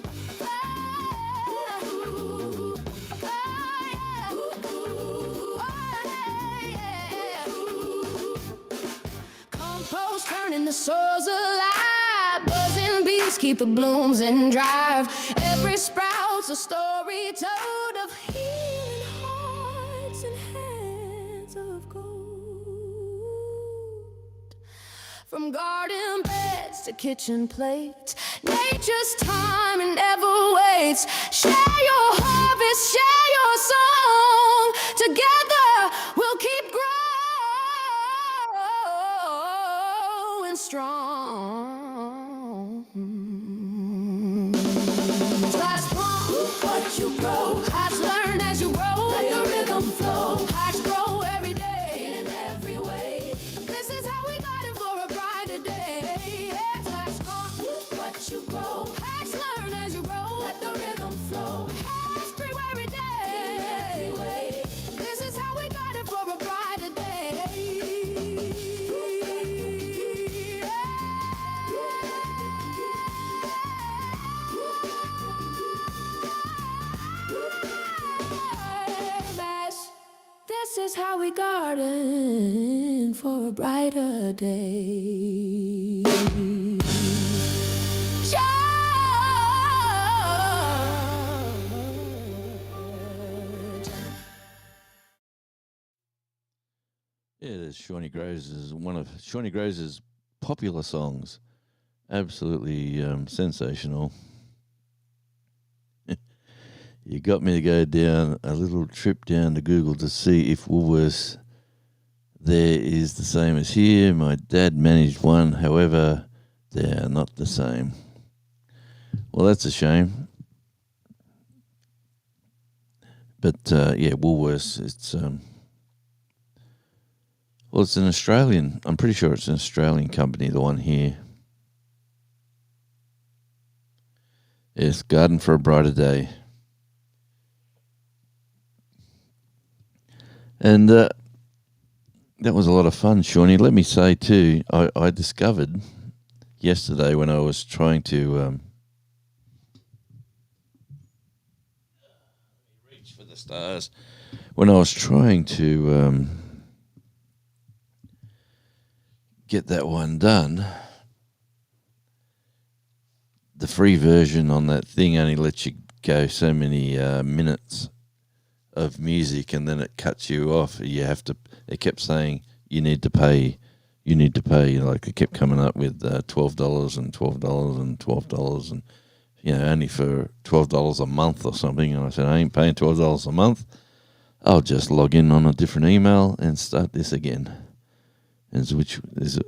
Speaker 2: compost turning the soils alive. Buzzing bees keep the blooms in drive. Every sprout's a story told of healing hearts and hands of gold. From garden beds to kitchen plates, nature's time never waits. Share your harvest, share your song. Together we'll keep growing strong. Start strong, what you grow. Hearts learn as you grow. Let the rhythm flow. Hearts grow every day in every way. This is how we got it for a brighter day. Start strong, what you grow. Hearts learn as you grow. Let the rhythm flow. Hearts grow every day in every way. This is how we got it for a brighter day. This is how we garden for a brighter day.
Speaker 1: Yeah, there's Shawnee Groves is one of Shawnee Groves' popular songs. Absolutely sensational. You got me to go down a little trip down to Google to see if Woolworths there is the same as here. My dad managed one, however, they are not the same. Well, that's a shame. But yeah, Woolworths, it's well, it's an Australian. I'm pretty sure it's an Australian company. The one here. Yes, Garden for a Brighter Day. And that was a lot of fun, Shawnee. Let me say, too, I discovered yesterday when I was trying to reach for the stars, when I was trying to get that one done, the free version on that thing only lets you go so many minutes of music, and then it cuts you off. You have to. It kept saying you need to pay. You need to pay. Like it kept coming up with $12 and $12 and $12, and only for $12 a month or something. And I said I ain't paying $12 a month. I'll just log in on a different email and start this again. And which is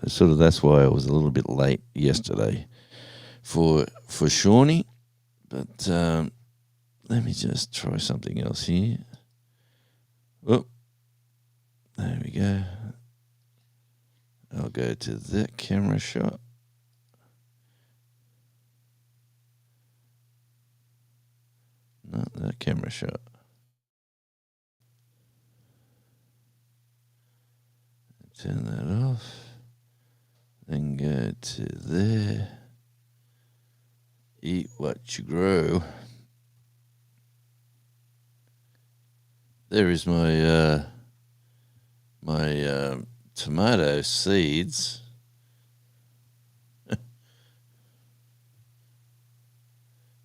Speaker 1: sort of that's why I was a little bit late yesterday for Shawnee, but. Let me just try something else here. Oh, there we go. I'll go to that camera shot. Not that camera shot. Turn that off. Then go to there. Eat what you grow. There is my tomato seeds.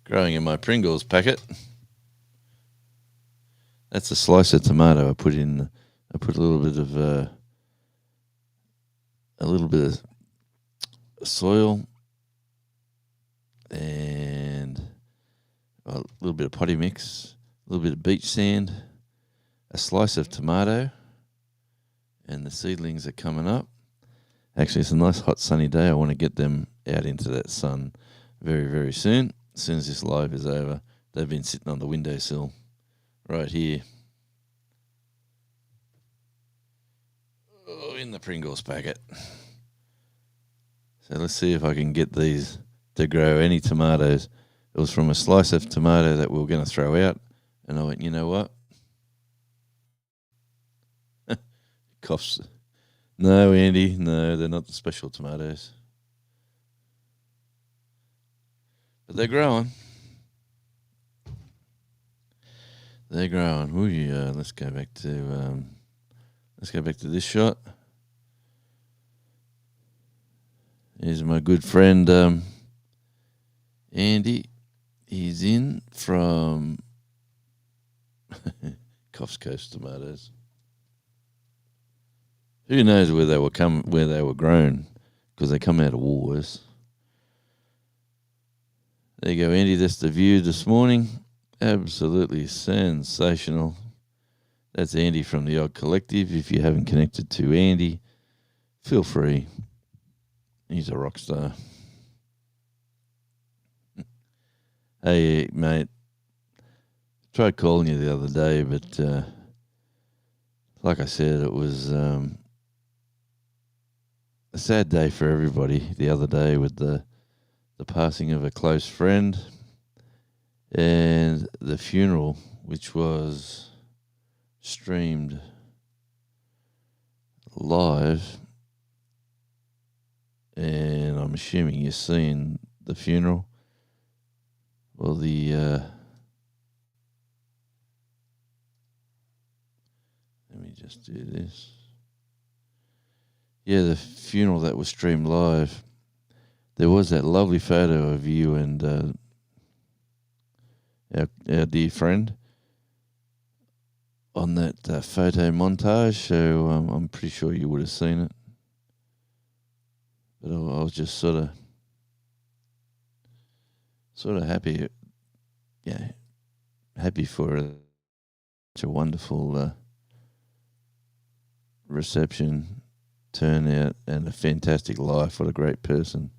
Speaker 1: Growing in my Pringles packet. That's a slice of tomato. I put a little bit of soil and a little bit of potty mix, a little bit of beach sand, a slice of tomato, and the seedlings are coming up. Actually, it's a nice hot sunny day. I want to get them out into that sun very, very soon. As soon as this live is over, they've been sitting on the windowsill right here. Oh, in the Pringles packet. So let's see if I can get these to grow any tomatoes. It was from a slice of tomato that we were going to throw out. And I went, you know what? Coughs. No, Andy, no, they're not the special tomatoes. But they're growing. They're growing. Ooh, yeah, let's go back to this shot. Here's my good friend Andy. He's in from Coffs Coast tomatoes. Who knows where they were grown, because they come out of Woolworths. There you go, Andy. That's the view this morning. Absolutely sensational. That's Andy from the Odd Collective. If you haven't connected to Andy, feel free. He's a rock star. Hey, mate. Tried calling you the other day, but like I said, it was a sad day for everybody the other day with the passing of a close friend and the funeral, which was streamed live. And I'm assuming you're seeing the funeral. Well, let me just do this. Yeah, the funeral that was streamed live. There was that lovely photo of you and our dear friend on that photo montage. So I'm pretty sure you would have seen it. But I was just sort of happy, happy for such a wonderful reception, turnout, and a fantastic life. What a great person.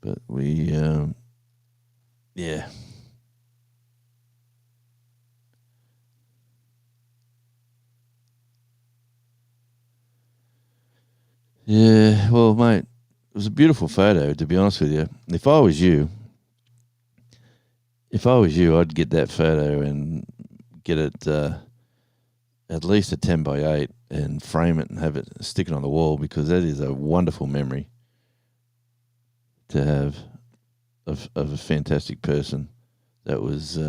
Speaker 1: But we, yeah. Yeah, well, mate, it was a beautiful photo, to be honest with you. If I was you, I'd get that photo and get it at least a 10 by 8 and frame it and have it, stick it on the wall, because that is a wonderful memory to have of a fantastic person that was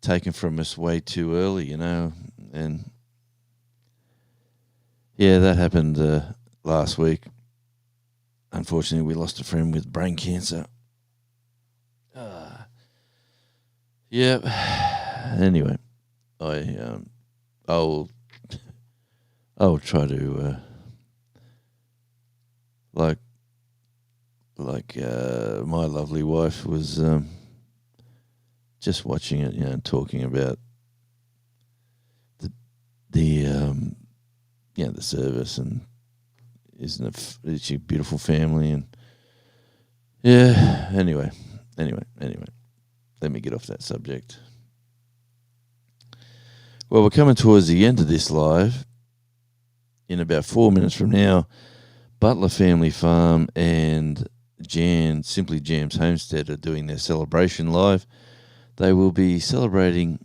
Speaker 1: taken from us way too early, and yeah, that happened last week. Unfortunately, we lost a friend with brain cancer. Yeah. Anyway, I'll try to like my lovely wife was just watching it, talking about the service, and it's a beautiful family, and yeah. Anyway, let me get off that subject. Well, we're coming towards the end of this live. In about 4 minutes from now, Butler Family Farm and Simply Jams Homestead are doing their celebration live. They will be celebrating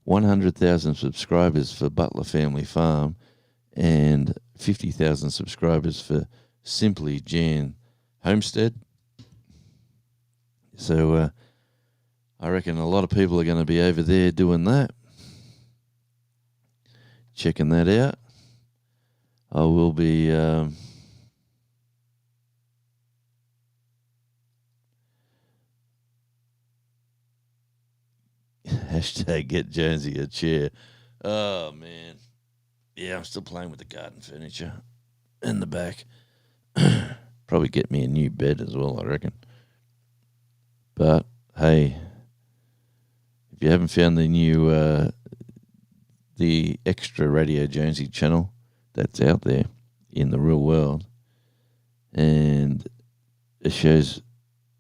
Speaker 1: 100,000 subscribers for Butler Family Farm and 50,000 subscribers for Simply Jan Homestead. So I reckon a lot of people are going to be over there doing that. Checking that out. I will be Hashtag get Jonesy a chair. Oh, man. Yeah, I'm still playing with the garden furniture in the back. Probably get me a new bed as well, I reckon. But, hey, if you haven't found the new, the extra Radio Jonesy channel that's out there in the real world, and it shows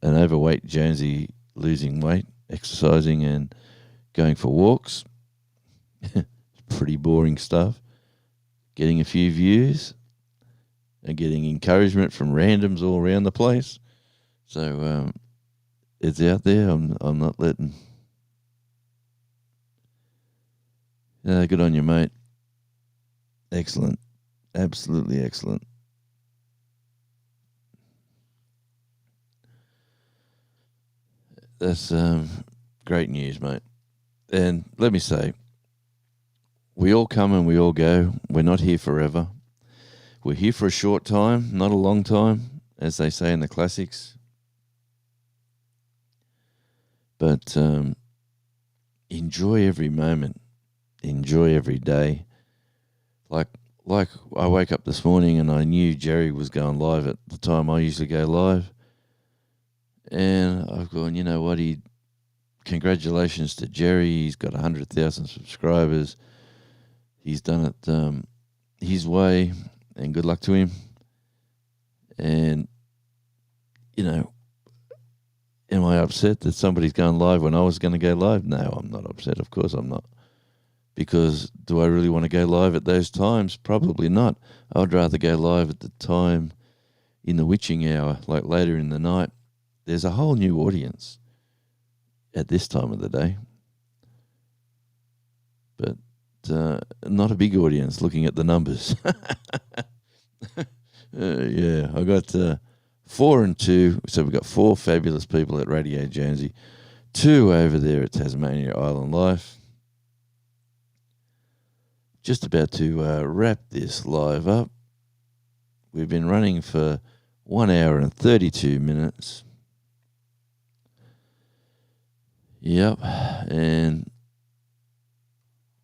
Speaker 1: an overweight Jonesy losing weight, exercising and going for walks. Pretty boring stuff. Getting a few views and getting encouragement from randoms all around the place. So it's out there. I'm not letting. Good on you, mate. Excellent. Absolutely excellent. That's great news, mate. And let me say, we all come and we all go. We're not here forever. We're here for a short time, not a long time, as they say in the classics. But enjoy every moment. Enjoy every day. Like I woke up this morning and I knew Jerry was going live at the time I usually go live. And I've gone, you know what, congratulations to Jerry. He's got 100,000 subscribers. He's done it his way, and good luck to him. And, you know, am I upset that somebody's going live when I was going to go live? No, I'm not upset. Of course I'm not. Because do I really want to go live at those times? Probably not. I'd rather go live at the time in the witching hour, like later in the night. There's a whole new audience at this time of the day. But not a big audience looking at the numbers. Yeah, I got 4 and 2. So we've got 4 fabulous people at Radio Jonesy, 2 over there at Tasmania Island Life. Just about to wrap this live up. We've been running for 1 hour and 32 minutes. Yep, and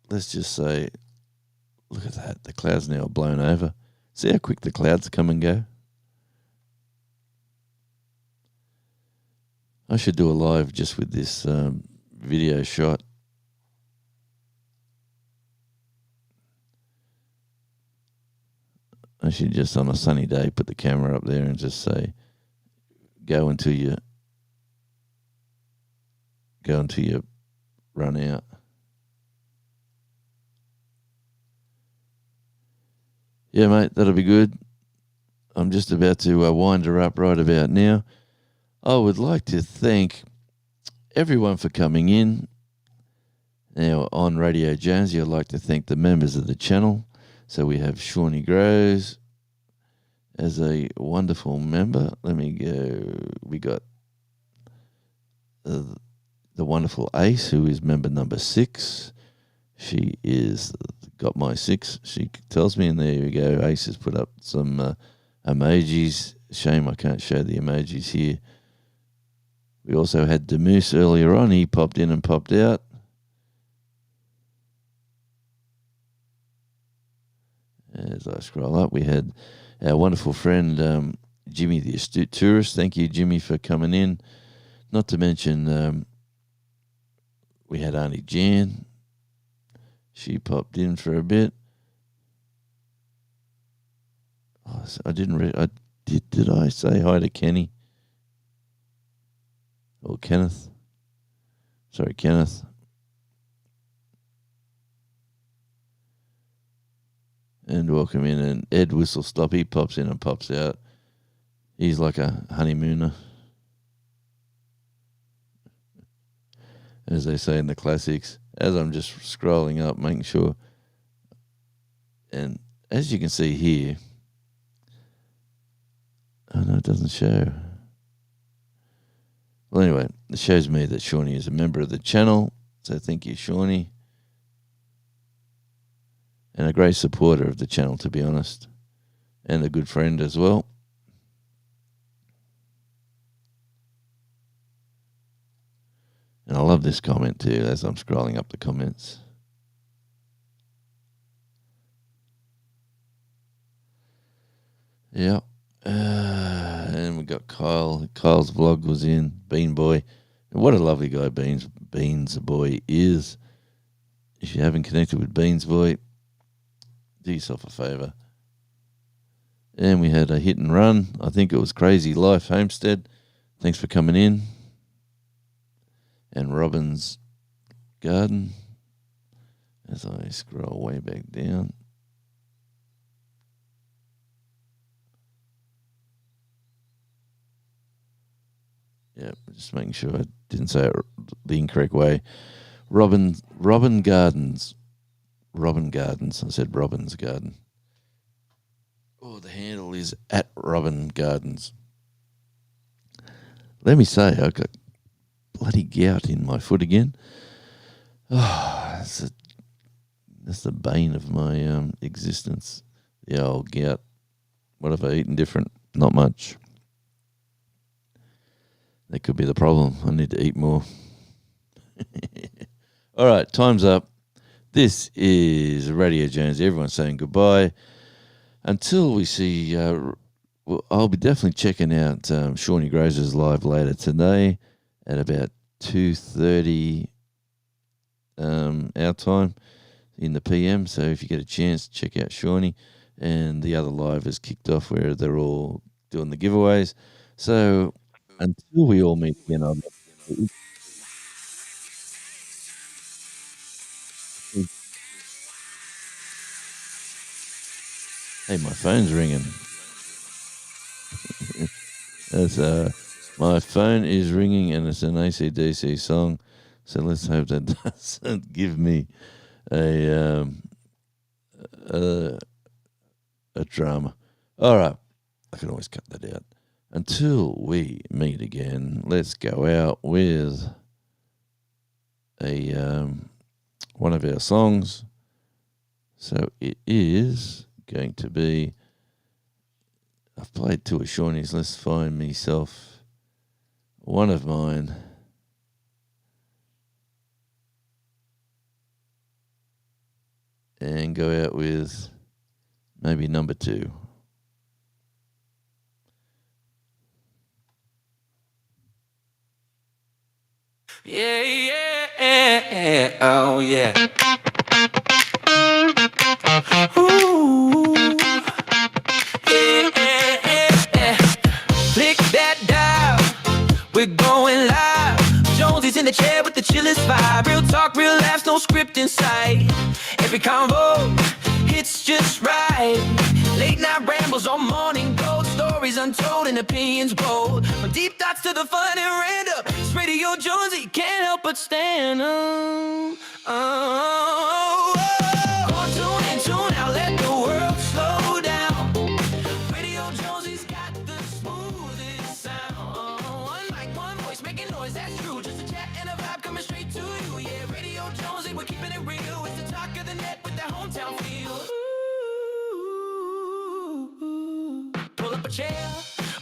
Speaker 1: let's just say, look at that. The clouds now are blown over. See how quick the clouds come and go? I should do a live just with this video shot. I should just on a sunny day put the camera up there and just say, go until you run out. Yeah, mate, that'll be good. I'm just about to wind her up right about now. I would like to thank everyone for coming in. Now, on Radio Jonesy, I'd like to thank the members of the channel. So we have Shawnee Grows as a wonderful member. Let me go. We got the wonderful Ace, who is member number 6. She is got my 6. She tells me, and there you go. Ace has put up some emojis. Shame I can't show the emojis here. We also had Demoose earlier on. He popped in and popped out. As I scroll up, we had our wonderful friend Jimmy the Astute Tourist. Thank you, Jimmy, for coming in. Not to mention we had Auntie Jan. She popped in for a bit. Oh, I didn't. Did I say hi to Kenny or Kenneth? Sorry, Kenneth. And welcome in. And Ed Whistle Stop. He pops in and pops out. He's like a honeymooner, as they say in the classics. As I'm just scrolling up, making sure. And as you can see here, oh no, it doesn't show. Well, anyway, it shows me that Shawnee is a member of the channel. So thank you, Shawnee. And a great supporter of the channel, to be honest. And a good friend as well. And I love this comment too as I'm scrolling up the comments. Yeah. And we got Kyle. Kyle's vlog was in. Bean Boy. What a lovely guy Beans Boy is. If you haven't connected with Beans Boy, do yourself a favour. And we had a hit and run. I think it was Crazy Life Homestead. Thanks for coming in. And Robin's Garden. As I scroll way back down. Yeah, just making sure I didn't say it the incorrect way. Robin Gardens. Robin Gardens. I said Robin's Garden. Oh, the handle is at Robin Gardens. Let me say, I got bloody gout in my foot again. Oh, that's the bane of my existence. The old gout. What have I eaten different? Not much. That could be the problem. I need to eat more. All right, time's up. This is Radio Jonesy. Everyone's saying goodbye. Until we see, I'll be definitely checking out Shawnee Grazer's live later today at about 2:30 our time in the PM. So if you get a chance, check out Shawnee. And the other live has kicked off where they're all doing the giveaways. So until we all meet again, hey, my phone's ringing. My phone is ringing and it's an AC/DC song. So let's hope that doesn't give me a drama. All right, I can always cut that out. Until we meet again, let's go out with a one of our songs. So it is going to be, I've played two of Shawnee's. Let's find myself one of mine. And go out with maybe number 2.
Speaker 3: Yeah, oh yeah. Ooh. Yeah. Click that dial, we're going live. Jonesy's in the chair with the chillest vibe. Real talk, real laughs, no script in sight. Every convo hits just right. Late night rambles on morning gold. Stories untold and opinions bold. From deep thoughts to the fun and random, it's Radio Jonesy, can't help but stand on. Tune in, tune out, let the world slow down. Radio Jonesy's got the smoothest sound. One mic, one voice, making noise, that's true. Just a chat and a vibe coming straight to you. Yeah, Radio Jonesy, we're keeping it real. It's the talk of the net with that hometown feel. Pull up a chair,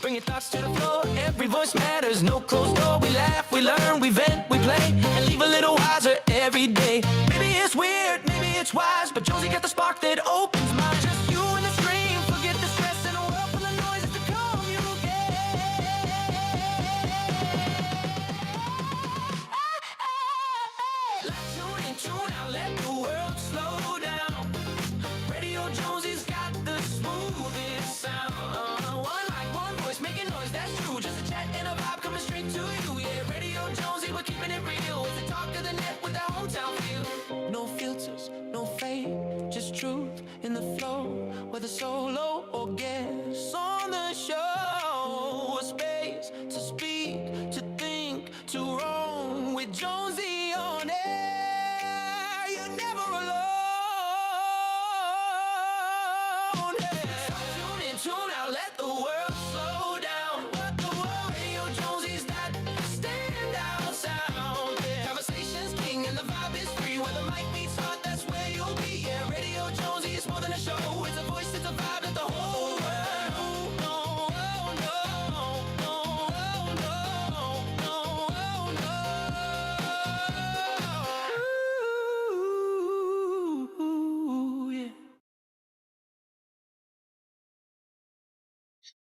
Speaker 3: bring your thoughts to the floor. Every voice matters, no closed door. We laugh, we learn, we vent, we play, and leave a little wiser every day. Maybe it's weird, maybe it's wise, but Jonesy got the spark that opens